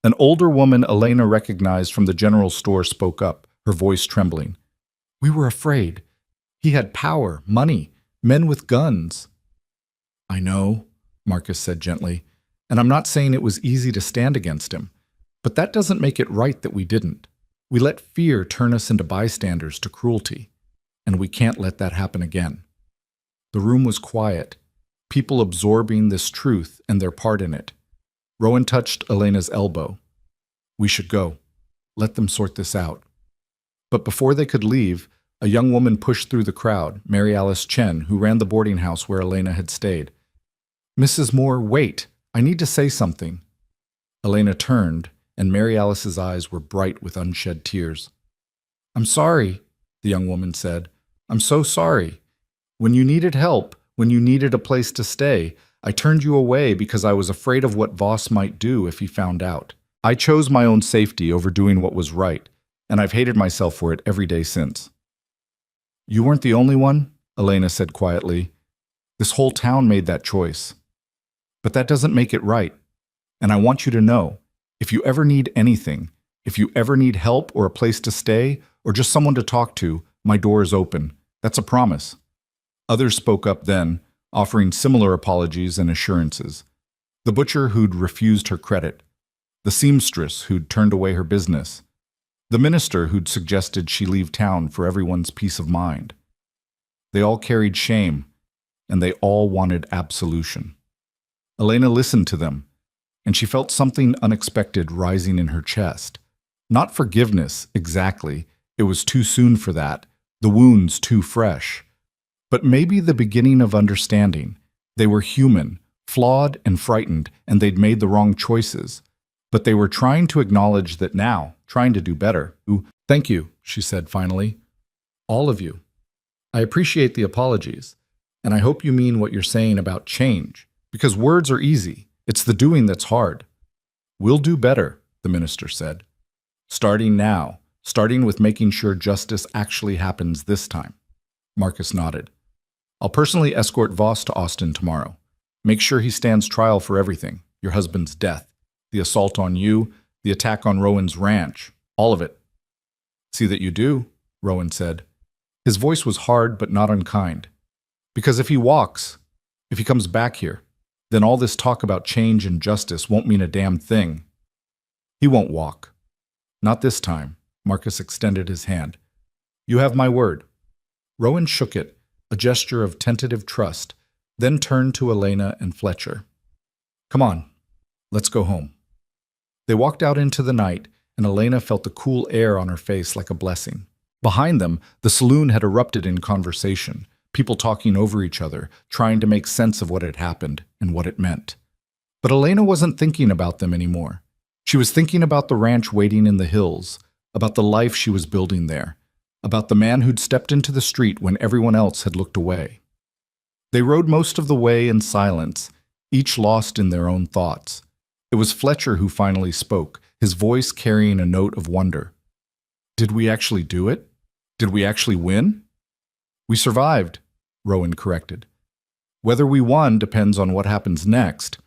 An older woman Elena recognized from the general store spoke up, her voice trembling. We were afraid. He had power, money, men with guns. I know, Marcus said gently, and I'm not saying it was easy to stand against him, but that doesn't make it right that we didn't. We let fear turn us into bystanders to cruelty, and we can't let that happen again. The room was quiet, people absorbing this truth and their part in it. Rowan touched Elena's elbow. We should go. Let them sort this out. But before they could leave, a young woman pushed through the crowd, Mary Alice Chen, who ran the boarding house where Elena had stayed. Mrs. Moore, wait. I need to say something. Elena turned, and Mary Alice's eyes were bright with unshed tears. I'm sorry, the young woman said. I'm so sorry. When you needed help, when you needed a place to stay, I turned you away because I was afraid of what Voss might do if he found out. I chose my own safety over doing what was right, and I've hated myself for it every day since. You weren't the only one, Elena said quietly. This whole town made that choice. But that doesn't make it right. And I want you to know, if you ever need anything, if you ever need help or a place to stay, or just someone to talk to, my door is open. That's a promise. Others spoke up then, offering similar apologies and assurances. The butcher who'd refused her credit, the seamstress who'd turned away her business, the minister who'd suggested she leave town for everyone's peace of mind. They all carried shame, and they all wanted absolution. Elena listened to them, and she felt something unexpected rising in her chest. Not forgiveness, exactly. It was too soon for that, the wounds too fresh. But maybe the beginning of understanding. They were human, flawed and frightened, and they'd made the wrong choices. But they were trying to acknowledge that now, trying to do better. Thank you, she said finally. All of you. I appreciate the apologies, and I hope you mean what you're saying about change, because words are easy. It's the doing that's hard. We'll do better, the minister said. Starting now, starting with making sure justice actually happens this time. Marcus nodded. I'll personally escort Voss to Austin tomorrow. Make sure he stands trial for everything, your husband's death, the assault on you, the attack on Rowan's ranch, all of it. See that you do, Rowan said. His voice was hard but not unkind. Because if he walks, if he comes back here, then all this talk about change and justice won't mean a damn thing. He won't walk. Not this time, Marcus extended his hand. You have my word. Rowan shook it, a gesture of tentative trust, then turned to Elena and Fletcher. Come on, let's go home. They walked out into the night, and Elena felt the cool air on her face like a blessing. Behind them, the saloon had erupted in conversation, people talking over each other, trying to make sense of what had happened and what it meant. But Elena wasn't thinking about them anymore. She was thinking about the ranch waiting in the hills, about the life she was building there, about the man who'd stepped into the street when everyone else had looked away. They rode most of the way in silence, each lost in their own thoughts. It was Fletcher who finally spoke, his voice carrying a note of wonder. "Did we actually do it? Did we actually win?" "We survived," Rowan corrected. "Whether we won depends on what happens next,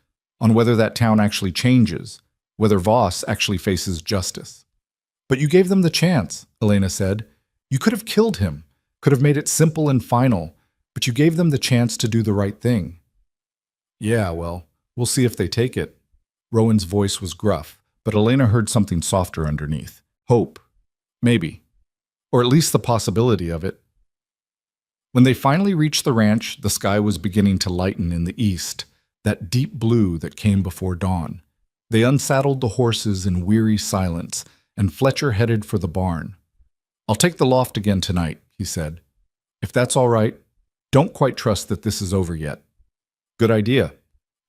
on whether that town actually changes, whether Voss actually faces justice." "But you gave them the chance," Elena said. "You could have killed him, could have made it simple and final, but you gave them the chance to do the right thing." "Yeah, well, we'll see if they take it." Rowan's voice was gruff, but Elena heard something softer underneath. Hope. Maybe. Or at least the possibility of it. When they finally reached the ranch, the sky was beginning to lighten in the east, that deep blue that came before dawn. They unsaddled the horses in weary silence, and Fletcher headed for the barn. "I'll take the loft again tonight," he said. "If that's all right, don't quite trust that this is over yet." "Good idea,"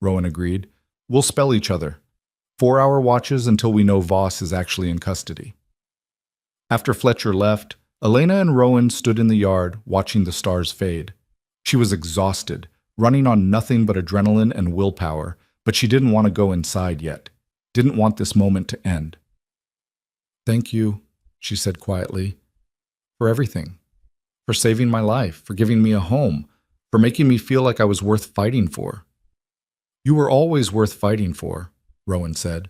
Rowan agreed. "We'll spell each other. 4-hour watches until we know Voss is actually in custody." After Fletcher left, Elena and Rowan stood in the yard, watching the stars fade. She was exhausted, running on nothing but adrenaline and willpower, but she didn't want to go inside yet, didn't want this moment to end. "Thank you," she said quietly, "for everything, for saving my life, for giving me a home, for making me feel like I was worth fighting for." "You were always worth fighting for," Rowan said.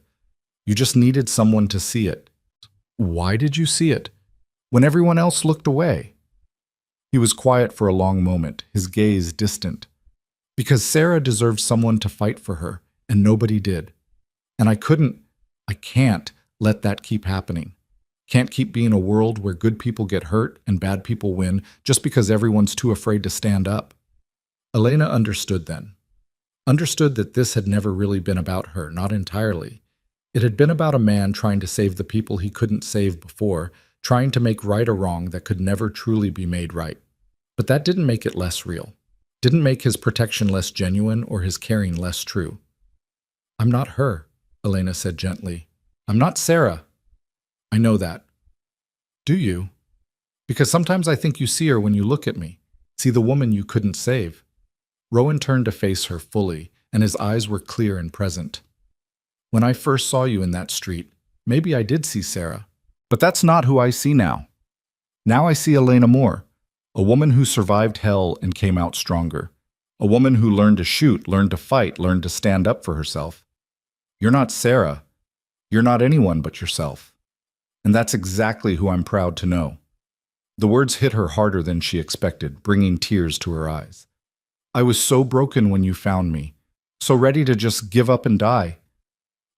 "You just needed someone to see it." "Why did you see it? When everyone else looked away?" He was quiet for a long moment, his gaze distant. "Because Sarah deserved someone to fight for her, and nobody did. And I can't let that keep happening. Can't keep being a world where good people get hurt and bad people win just because everyone's too afraid to stand up." Elena understood then. Understood that this had never really been about her, not entirely. It had been about a man trying to save the people he couldn't save before, trying to make right a wrong that could never truly be made right. But that didn't make it less real. Didn't make his protection less genuine or his caring less true. "I'm not her," Elena said gently. "I'm not Sarah." "I know that." "Do you?" "Because sometimes I think you see her when you look at me, see the woman you couldn't save." Rowan turned to face her fully, and his eyes were clear and present. "When I first saw you in that street, maybe I did see Sarah. But that's not who I see now. Now I see Elena Moore, a woman who survived hell and came out stronger. A woman who learned to shoot, learned to fight, learned to stand up for herself. You're not Sarah. You're not anyone but yourself. And that's exactly who I'm proud to know." The words hit her harder than she expected, bringing tears to her eyes. "I was so broken when you found me, so ready to just give up and die.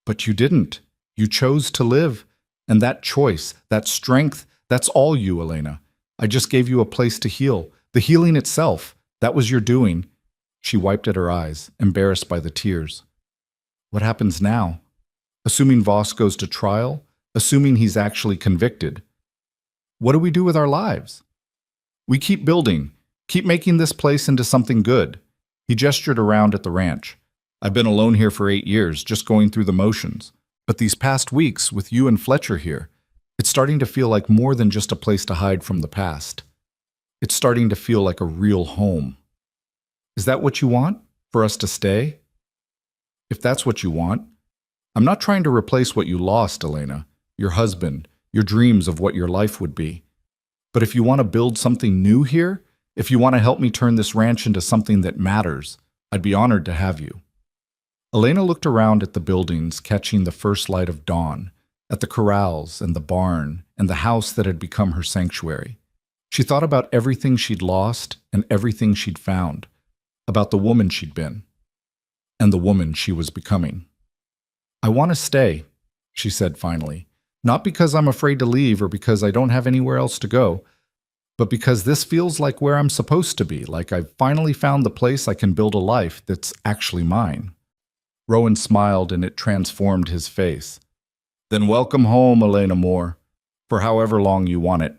But you didn't. You chose to live. And that choice, that strength, that's all you, Elena. I just gave you a place to heal. The healing itself, that was your doing." She wiped at her eyes, embarrassed by the tears. "What happens now? Assuming Voss goes to trial, assuming he's actually convicted. What do we do with our lives?" "We keep building, keep making this place into something good." He gestured around at the ranch. "I've been alone here for 8 years, just going through the motions. But these past weeks, with you and Fletcher here, it's starting to feel like more than just a place to hide from the past. It's starting to feel like a real home. Is that what you want? For us to stay?" "If that's what you want. I'm not trying to replace what you lost, Elena, your husband, your dreams of what your life would be. But if you want to build something new here, if you want to help me turn this ranch into something that matters, I'd be honored to have you." Elena looked around at the buildings, catching the first light of dawn, at the corrals and the barn and the house that had become her sanctuary. She thought about everything she'd lost and everything she'd found, about the woman she'd been, and the woman she was becoming. "I want to stay," she said finally, "not because I'm afraid to leave or because I don't have anywhere else to go, but because this feels like where I'm supposed to be, like I've finally found the place I can build a life that's actually mine." Rowan smiled and it transformed his face. "Then welcome home, Elena Moore, for however long you want it."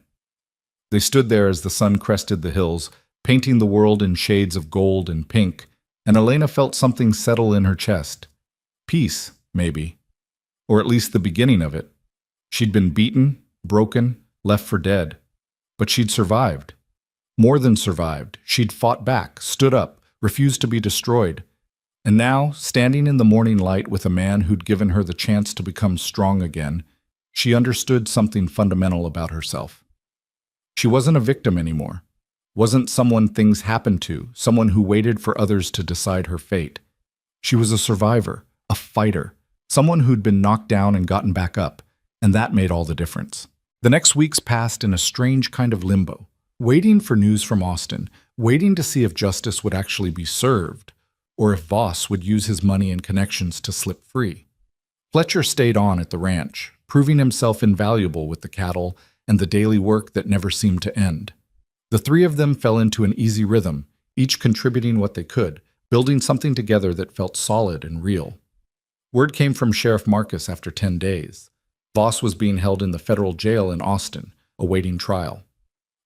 They stood there as the sun crested the hills, painting the world in shades of gold and pink, and Elena felt something settle in her chest. Peace, maybe. Or at least the beginning of it. She'd been beaten, broken, left for dead. But she'd survived. More than survived. She'd fought back, stood up, refused to be destroyed. And now, standing in the morning light with a man who'd given her the chance to become strong again, she understood something fundamental about herself. She wasn't a victim anymore. Wasn't someone things happened to, someone who waited for others to decide her fate. She was a survivor, a fighter, someone who'd been knocked down and gotten back up, and that made all the difference. The next weeks passed in a strange kind of limbo, waiting for news from Austin, waiting to see if justice would actually be served, or if Voss would use his money and connections to slip free. Fletcher stayed on at the ranch, proving himself invaluable with the cattle and the daily work that never seemed to end. The three of them fell into an easy rhythm, each contributing what they could, building something together that felt solid and real. Word came from Sheriff Marcus after 10 days. Voss was being held in the federal jail in Austin, awaiting trial.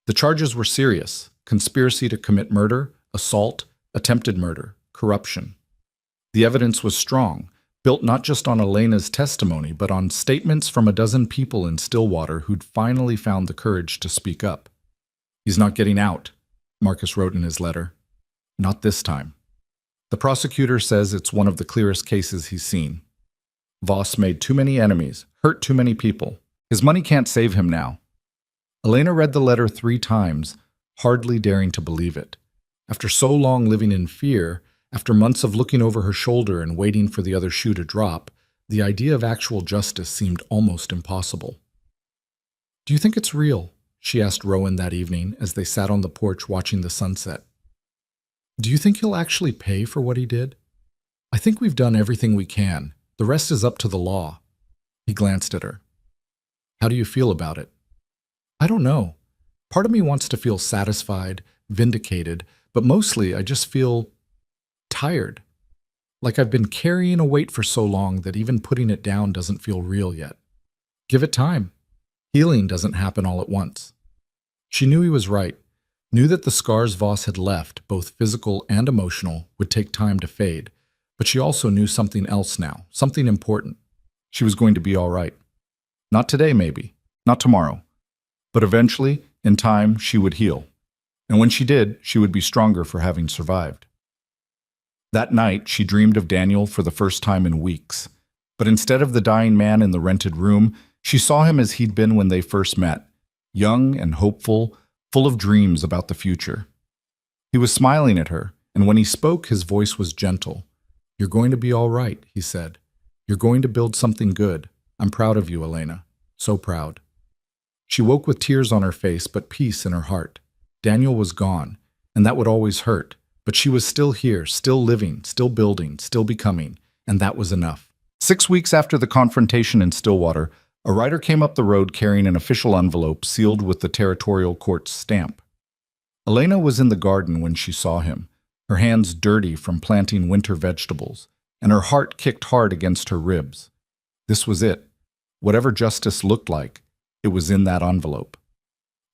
The charges were serious: conspiracy to commit murder, assault, attempted murder, corruption. The evidence was strong, built not just on Elena's testimony, but on statements from a dozen people in Stillwater who'd finally found the courage to speak up. "He's not getting out," Marcus wrote in his letter. "Not this time." The prosecutor says it's one of the clearest cases he's seen. Voss made too many enemies, hurt too many people. His money can't save him now. Elena read the letter 3 times, hardly daring to believe it. After so long living in fear, after months of looking over her shoulder and waiting for the other shoe to drop, the idea of actual justice seemed almost impossible. "Do you think it's real?" she asked Rowan that evening as they sat on the porch watching the sunset. "Do you think he'll actually pay for what he did? I think we've done everything we can. The rest is up to the law." He glanced at her. "How do you feel about it?" "I don't know. Part of me wants to feel satisfied, vindicated, but mostly I just feel tired. Like I've been carrying a weight for so long that even putting it down doesn't feel real yet. Give it time. Healing doesn't happen all at once." She knew he was right, knew that the scars Voss had left, both physical and emotional, would take time to fade, but she also knew something else now, something important. She was going to be all right. Not today, maybe, not tomorrow, but eventually, in time, she would heal. And when she did, she would be stronger for having survived. That night, she dreamed of Daniel for the first time in weeks. But instead of the dying man in the rented room, she saw him as he'd been when they first met, young and hopeful, full of dreams about the future. He was smiling at her, and when he spoke, his voice was gentle. "You're going to be all right," he said. "You're going to build something good. I'm proud of you, Elena. So proud." She woke with tears on her face, but peace in her heart. Daniel was gone, and that would always hurt. But she was still here, still living, still building, still becoming, and that was enough. 6 weeks after the confrontation in Stillwater, a rider came up the road carrying an official envelope sealed with the territorial court's stamp. Elena was in the garden when she saw him, her hands dirty from planting winter vegetables, and her heart kicked hard against her ribs. This was it. Whatever justice looked like, it was in that envelope.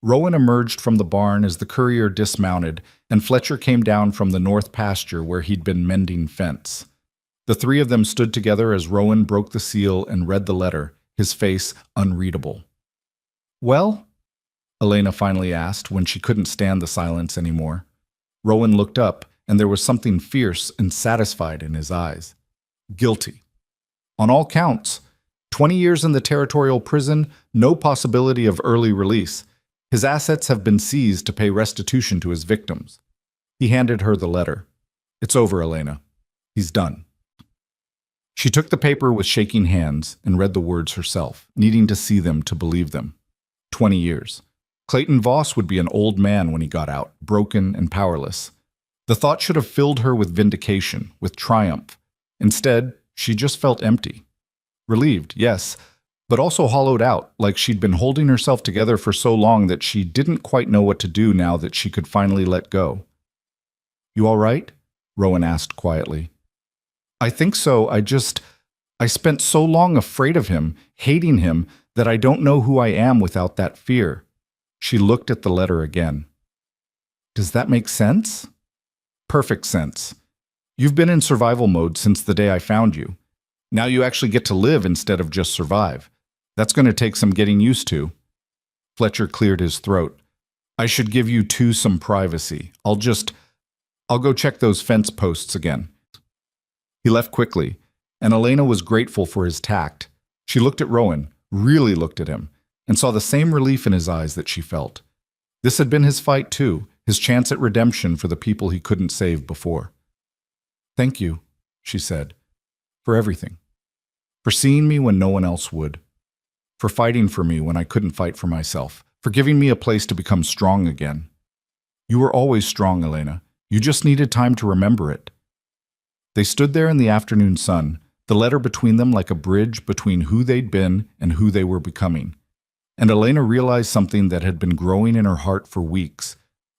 Rowan emerged from the barn as the courier dismounted, and Fletcher came down from the north pasture where he'd been mending fence. The 3 of them stood together as Rowan broke the seal and read the letter, his face unreadable. "Well?" Elena finally asked when she couldn't stand the silence anymore. Rowan looked up, and there was something fierce and satisfied in his eyes. "Guilty. On all counts. 20 years in the territorial prison, no possibility of early release. His assets have been seized to pay restitution to his victims." He handed her the letter. "It's over, Elena. He's done." She took the paper with shaking hands and read the words herself, needing to see them to believe them. 20 years. Clayton Voss would be an old man when he got out, broken and powerless. The thought should have filled her with vindication, with triumph. Instead, she just felt empty. Relieved, yes, but also hollowed out, like she'd been holding herself together for so long that she didn't quite know what to do now that she could finally let go. "You all right?" Rowan asked quietly. "I think so. I spent so long afraid of him, hating him, that I don't know who I am without that fear." She looked at the letter again. "Does that make sense?" "Perfect sense. You've been in survival mode since the day I found you. Now you actually get to live instead of just survive. That's going to take some getting used to. Fletcher cleared his throat. I should give you two some privacy. I'll go check those fence posts again. He left quickly, and Elena was grateful for his tact. She looked at Rowan, really looked at him, and saw the same relief in his eyes that she felt. This had been his fight too, his chance at redemption for the people he couldn't save before. Thank you, she said, for everything. For seeing me when no one else would. For fighting for me when I couldn't fight for myself. For giving me a place to become strong again. You were always strong, Elena. You just needed time to remember it. They stood there in the afternoon sun, the letter between them like a bridge between who they'd been and who they were becoming. And Elena realized something that had been growing in her heart for weeks,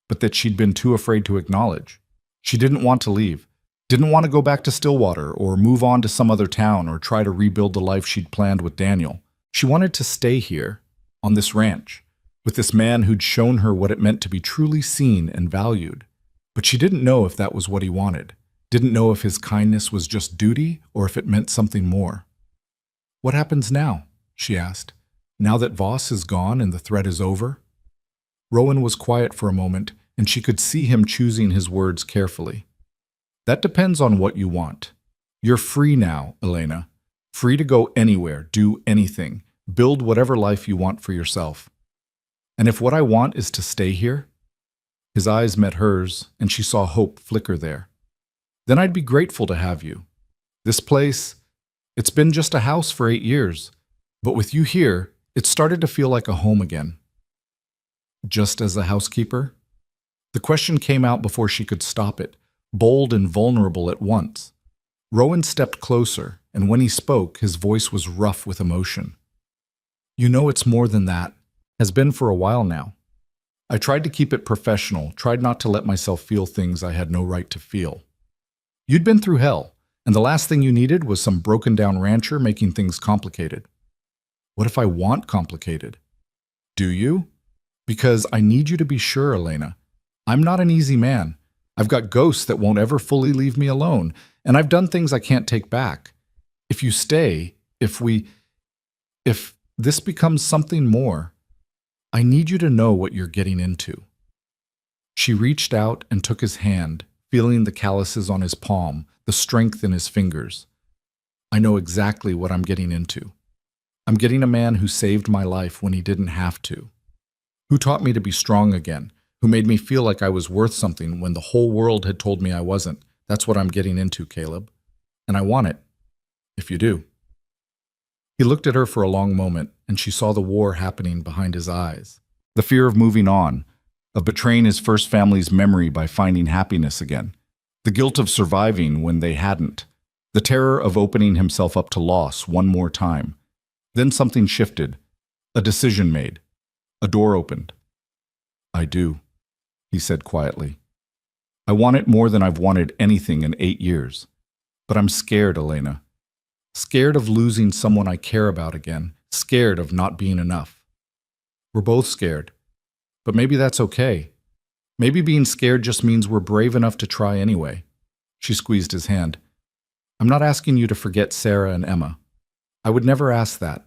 but that she'd been too afraid to acknowledge. She didn't want to leave, didn't want to go back to Stillwater or move on to some other town or try to rebuild the life she'd planned with Daniel. She wanted to stay here, on this ranch, with this man who'd shown her what it meant to be truly seen and valued. But she didn't know if that was what he wanted, didn't know if his kindness was just duty or if it meant something more. What happens now? She asked. Now that Voss is gone and the threat is over? Rowan was quiet for a moment, and she could see him choosing his words carefully. That depends on what you want. You're free now, Elena. Free to go anywhere, do anything, build whatever life you want for yourself. And if what I want is to stay here? His eyes met hers, and she saw hope flicker there. Then I'd be grateful to have you. This place, it's been just a house for 8 years, but with you here, it started to feel like a home again. Just as a housekeeper? The question came out before she could stop it, bold and vulnerable at once. Rowan stepped closer, and when he spoke, his voice was rough with emotion. You know it's more than that. Has been for a while now. I tried to keep it professional, tried not to let myself feel things I had no right to feel. You'd been through hell, and the last thing you needed was some broken-down rancher making things complicated. What if I want complicated? Do you? Because I need you to be sure, Elena. I'm not an easy man. I've got ghosts that won't ever fully leave me alone, and I've done things I can't take back. If you stay, if this becomes something more, I need you to know what you're getting into. She reached out and took his hand, feeling the calluses on his palm, the strength in his fingers. I know exactly what I'm getting into. I'm getting a man who saved my life when he didn't have to. Who taught me to be strong again, who made me feel like I was worth something when the whole world had told me I wasn't. That's what I'm getting into, Caleb. And I want it, if you do. He looked at her for a long moment, and she saw the war happening behind his eyes. The fear of moving on, of betraying his first family's memory by finding happiness again. The guilt of surviving when they hadn't. The terror of opening himself up to loss one more time. Then something shifted. A decision made. A door opened. I do, he said quietly. I want it more than I've wanted anything in 8 years. But I'm scared, Elena. Scared of losing someone I care about again. Scared of not being enough. We're both scared. But maybe that's okay. Maybe being scared just means we're brave enough to try anyway. She squeezed his hand. I'm not asking you to forget Sarah and Emma. I would never ask that.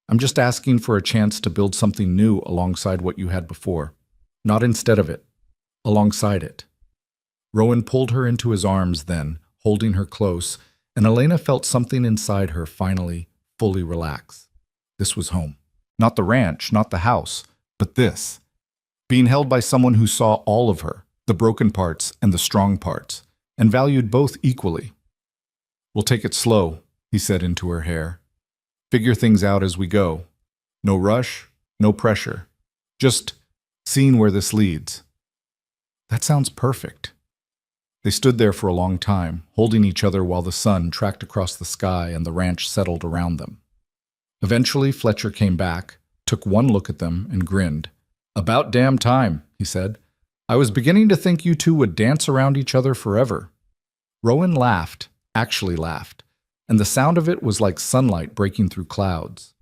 I'm just asking for a chance to build something new alongside what you had before. Not instead of it. Alongside it. Rowan pulled her into his arms then, holding her close, and Elena felt something inside her finally, fully relax. This was home. Not the ranch, not the house, but this. Being held by someone who saw all of her, the broken parts and the strong parts, and valued both equally. We'll take it slow, he said into her hair. Figure things out as we go. No rush, no pressure. Just seeing where this leads. That sounds perfect. They stood there for a long time, holding each other while the sun tracked across the sky and the ranch settled around them. Eventually, Fletcher came back, took one look at them, and grinned. About damn time, he said. I was beginning to think you two would dance around each other forever. Rowan laughed, actually laughed, and the sound of it was like sunlight breaking through clouds.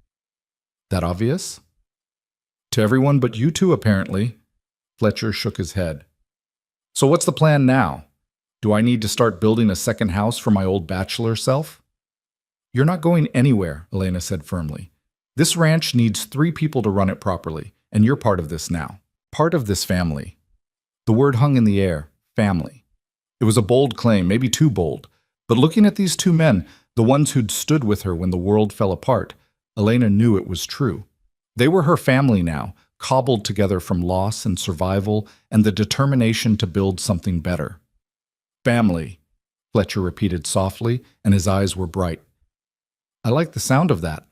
That obvious? To everyone but you two, apparently. Fletcher shook his head. So what's the plan now? Do I need to start building a second house for my old bachelor self? You're not going anywhere, Elena said firmly. This ranch needs 3 people to run it properly, and you're part of this now. Part of this family. The word hung in the air, family. It was a bold claim, maybe too bold, but looking at these 2 men, the ones who'd stood with her when the world fell apart, Elena knew it was true. They were her family now, cobbled together from loss and survival and the determination to build something better. Family, Fletcher repeated softly, and his eyes were bright. I like the sound of that.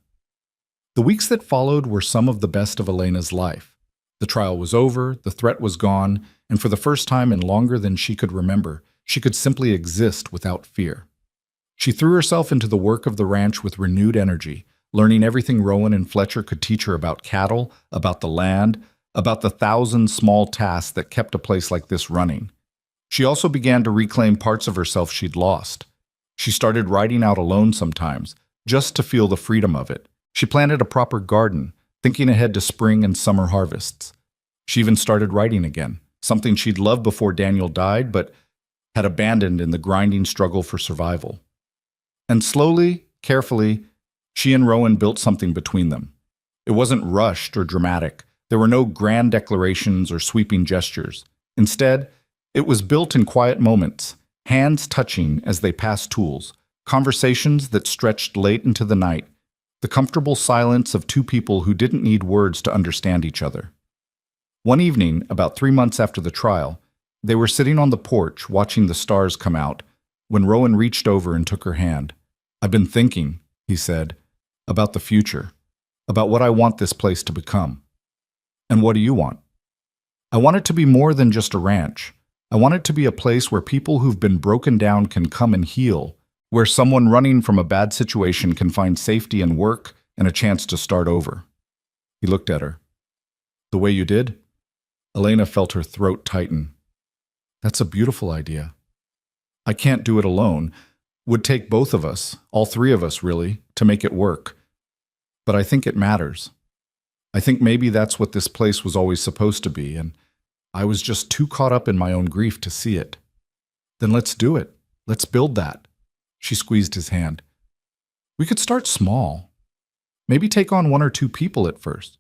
The weeks that followed were some of the best of Elena's life. The trial was over, the threat was gone, and for the first time in longer than she could remember, she could simply exist without fear. She threw herself into the work of the ranch with renewed energy, learning everything Rowan and Fletcher could teach her about cattle, about the land, about the 1,000 small tasks that kept a place like this running. She also began to reclaim parts of herself she'd lost. She started riding out alone sometimes, just to feel the freedom of it. She planted a proper garden, thinking ahead to spring and summer harvests. She even started writing again, something she'd loved before Daniel died, but had abandoned in the grinding struggle for survival. And slowly, carefully, she and Rowan built something between them. It wasn't rushed or dramatic. There were no grand declarations or sweeping gestures. Instead, it was built in quiet moments, hands touching as they passed tools, conversations that stretched late into the night, the comfortable silence of 2 people who didn't need words to understand each other. One evening, about 3 months after the trial, they were sitting on the porch watching the stars come out when Rowan reached over and took her hand. I've been thinking, he said, about the future, about what I want this place to become. And what do you want? I want it to be more than just a ranch. I want it to be a place where people who've been broken down can come and heal, where someone running from a bad situation can find safety and work and a chance to start over. He looked at her. The way you did? Elena felt her throat tighten. That's a beautiful idea. I can't do it alone. Would take both of us, all 3 of us really, to make it work. But I think it matters. I think maybe that's what this place was always supposed to be, and I was just too caught up in my own grief to see it. Then let's do it. Let's build that. She squeezed his hand. We could start small. Maybe take on 1 or 2 people at first.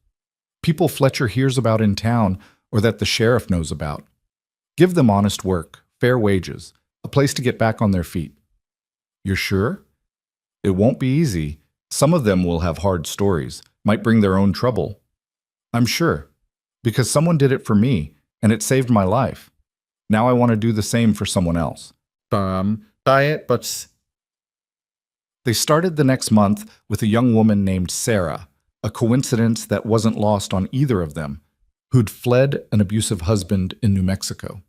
People Fletcher hears about in town or that the sheriff knows about. Give them honest work, fair wages, a place to get back on their feet. You're sure? It won't be easy. Some of them will have hard stories, might bring their own trouble. I'm sure, because someone did it for me, and it saved my life. Now I want to do the same for someone else. But they started the next month with a young woman named Sarah, a coincidence that wasn't lost on either of them, who'd fled an abusive husband in New Mexico.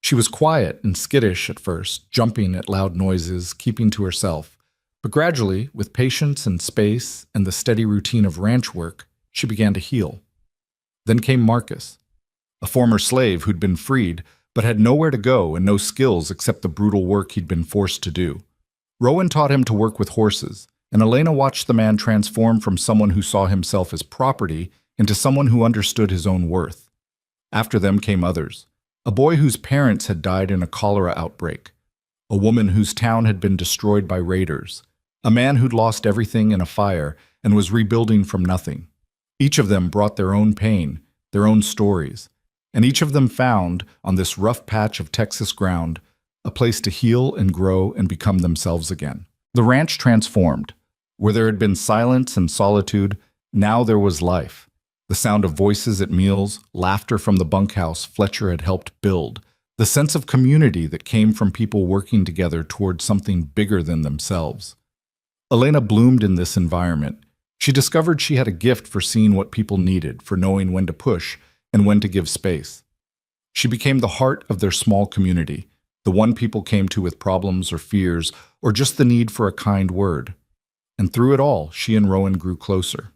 She was quiet and skittish at first, jumping at loud noises, keeping to herself. But gradually, with patience and space and the steady routine of ranch work, she began to heal. Then came Marcus, a former slave who'd been freed, but had nowhere to go and no skills except the brutal work he'd been forced to do. Rowan taught him to work with horses, and Elena watched the man transform from someone who saw himself as property into someone who understood his own worth. After them came others. A boy whose parents had died in a cholera outbreak, a woman whose town had been destroyed by raiders, a man who'd lost everything in a fire and was rebuilding from nothing. Each of them brought their own pain, their own stories, and each of them found, on this rough patch of Texas ground, a place to heal and grow and become themselves again. The ranch transformed. Where there had been silence and solitude, now there was life. The sound of voices at meals, laughter from the bunkhouse Fletcher had helped build, the sense of community that came from people working together toward something bigger than themselves. Elena bloomed in this environment. She discovered she had a gift for seeing what people needed, for knowing when to push and when to give space. She became the heart of their small community, the one people came to with problems or fears, or just the need for a kind word. And through it all, she and Rowan grew closer.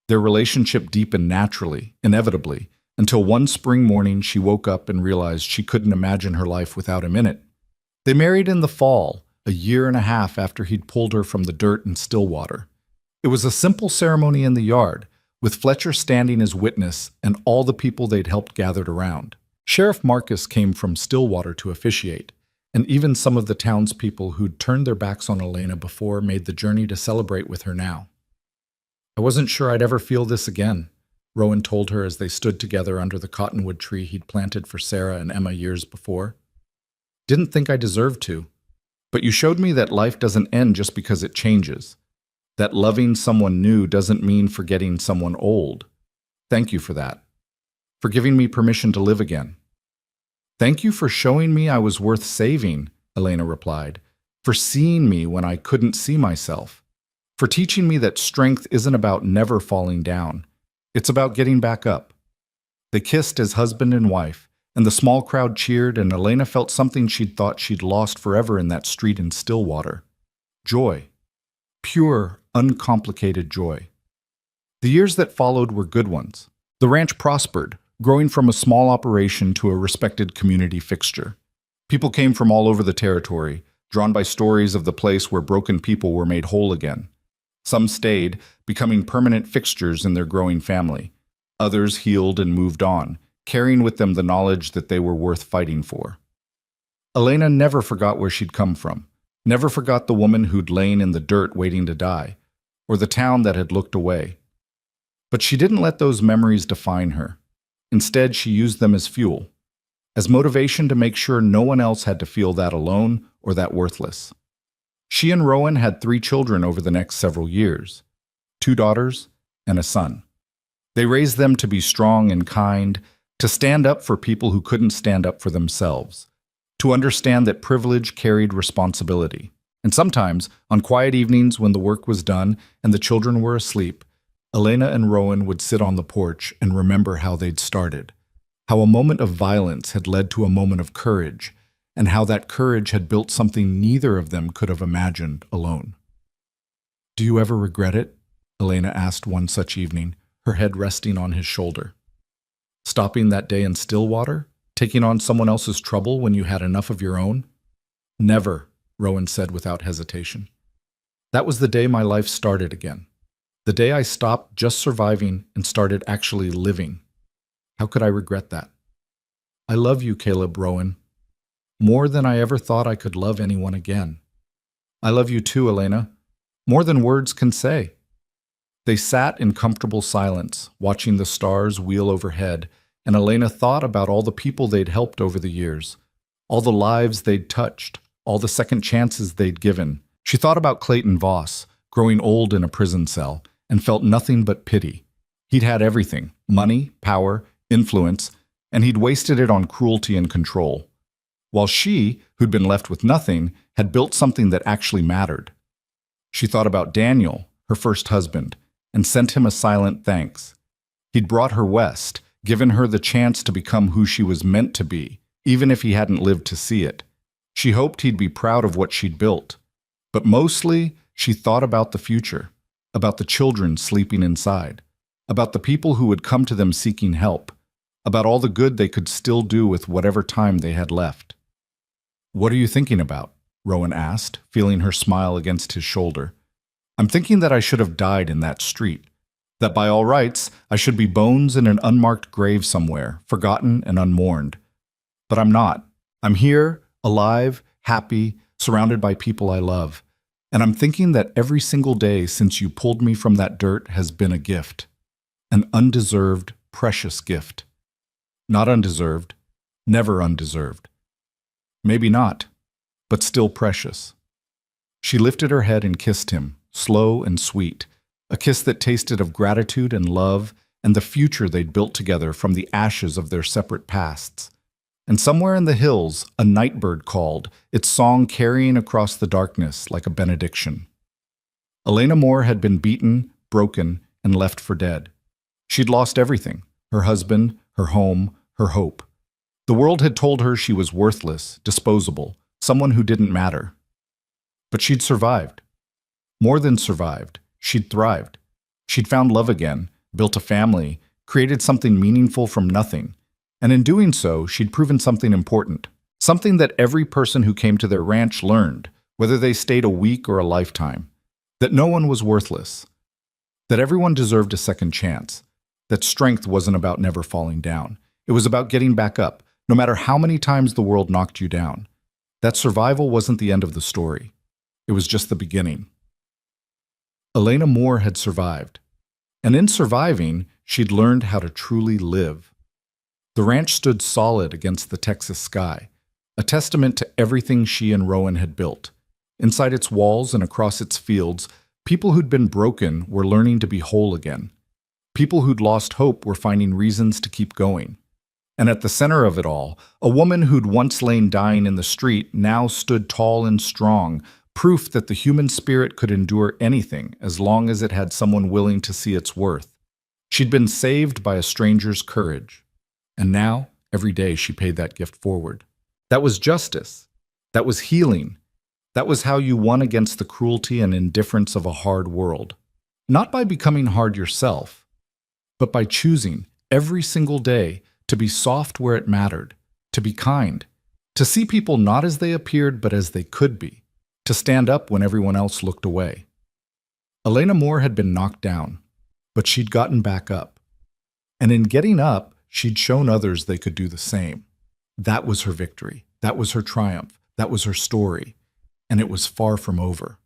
Their relationship deepened naturally, inevitably, until one spring morning she woke up and realized she couldn't imagine her life without him in it. They married in the fall, a year and a half after he'd pulled her from the dirt in Stillwater. It was a simple ceremony in the yard, with Fletcher standing as witness and all the people they'd helped gathered around. Sheriff Marcus came from Stillwater to officiate, And even some of the townspeople who'd turned their backs on Elena before made the journey to celebrate with her now. I wasn't sure I'd ever feel this again, Rowan told her as they stood together under the cottonwood tree he'd planted for Sarah and Emma years before. Didn't think I deserved to, but you showed me that life doesn't end just because it changes, that loving someone new doesn't mean forgetting someone old. Thank you for that, for giving me permission to live again. Thank you for showing me I was worth saving, Elena replied, for seeing me when I couldn't see myself, for teaching me that strength isn't about never falling down. It's about getting back up. They kissed as husband and wife, and the small crowd cheered, and Elena felt something she'd thought she'd lost forever in that street in Stillwater. Joy. Pure, uncomplicated joy. The years that followed were good ones. The ranch prospered, growing from a small operation to a respected community fixture. People came from all over the territory, drawn by stories of the place where broken people were made whole again. Some stayed, becoming permanent fixtures in their growing family. Others healed and moved on, carrying with them the knowledge that they were worth fighting for. Elena never forgot where she'd come from, never forgot the woman who'd lain in the dirt waiting to die, or the town that had looked away. But she didn't let those memories define her. Instead, she used them as fuel, as motivation to make sure no one else had to feel that alone or that worthless. She and Rowan had 3 children over the next several years, 2 daughters and a son. They raised them to be strong and kind, to stand up for people who couldn't stand up for themselves, to understand that privilege carried responsibility. And sometimes, on quiet evenings when the work was done and the children were asleep, Elena and Rowan would sit on the porch and remember how they'd started, how a moment of violence had led to a moment of courage, and how that courage had built something neither of them could have imagined alone. "Do you ever regret it?" Elena asked one such evening, her head resting on his shoulder. "Stopping that day in Stillwater? Taking on someone else's trouble when you had enough of your own?" "Never," Rowan said without hesitation. "That was the day my life started again. The day I stopped just surviving and started actually living. How could I regret that?" "I love you, Caleb," Rowan. "More than I ever thought I could love anyone again." "I love you too, Elena. More than words can say." They sat in comfortable silence, watching the stars wheel overhead, and Elena thought about all the people they'd helped over the years, all the lives they'd touched, all the second chances they'd given. She thought about Clayton Voss, growing old in a prison cell, and felt nothing but pity. He'd had everything, money, power, influence, and he'd wasted it on cruelty and control. While she, who'd been left with nothing, had built something that actually mattered. She thought about Daniel, her first husband, and sent him a silent thanks. He'd brought her west, given her the chance to become who she was meant to be, even if he hadn't lived to see it. She hoped he'd be proud of what she'd built. But mostly, she thought about the future, about the children sleeping inside, about the people who would come to them seeking help, about all the good they could still do with whatever time they had left. "What are you thinking about?" Rowan asked, feeling her smile against his shoulder. "I'm thinking that I should have died in that street, that by all rights I should be bones in an unmarked grave somewhere, forgotten and unmourned. But I'm not. I'm here, alive, happy, surrounded by people I love. And I'm thinking that every single day since you pulled me from that dirt has been a gift. An undeserved, precious gift. Not undeserved, never undeserved. Maybe not, but still precious." She lifted her head and kissed him, slow and sweet, a kiss that tasted of gratitude and love and the future they'd built together from the ashes of their separate pasts. And somewhere in the hills, a nightbird called, its song carrying across the darkness like a benediction. Elena Moore had been beaten, broken, and left for dead. She'd lost everything, her husband, her home, her hope. The world had told her she was worthless, disposable, someone who didn't matter. But she'd survived. More than survived, she'd thrived. She'd found love again, built a family, created something meaningful from nothing. And in doing so, she'd proven something important, something that every person who came to their ranch learned, whether they stayed a week or a lifetime, that no one was worthless, that everyone deserved a second chance, that strength wasn't about never falling down. It was about getting back up, no matter how many times the world knocked you down. That survival wasn't the end of the story. It was just the beginning. Elena Moore had survived. And in surviving, she'd learned how to truly live. The ranch stood solid against the Texas sky, a testament to everything she and Rowan had built. Inside its walls and across its fields, people who'd been broken were learning to be whole again. People who'd lost hope were finding reasons to keep going. And at the center of it all, a woman who'd once lain dying in the street now stood tall and strong, proof that the human spirit could endure anything as long as it had someone willing to see its worth. She'd been saved by a stranger's courage. And now, every day, she paid that gift forward. That was justice. That was healing. That was how you won against the cruelty and indifference of a hard world. Not by becoming hard yourself, but by choosing every single day to be soft where it mattered, to be kind, to see people not as they appeared but as they could be, to stand up when everyone else looked away. Elena Moore had been knocked down, but she'd gotten back up. And in getting up, she'd shown others they could do the same. That was her victory. That was her triumph. That was her story. And it was far from over.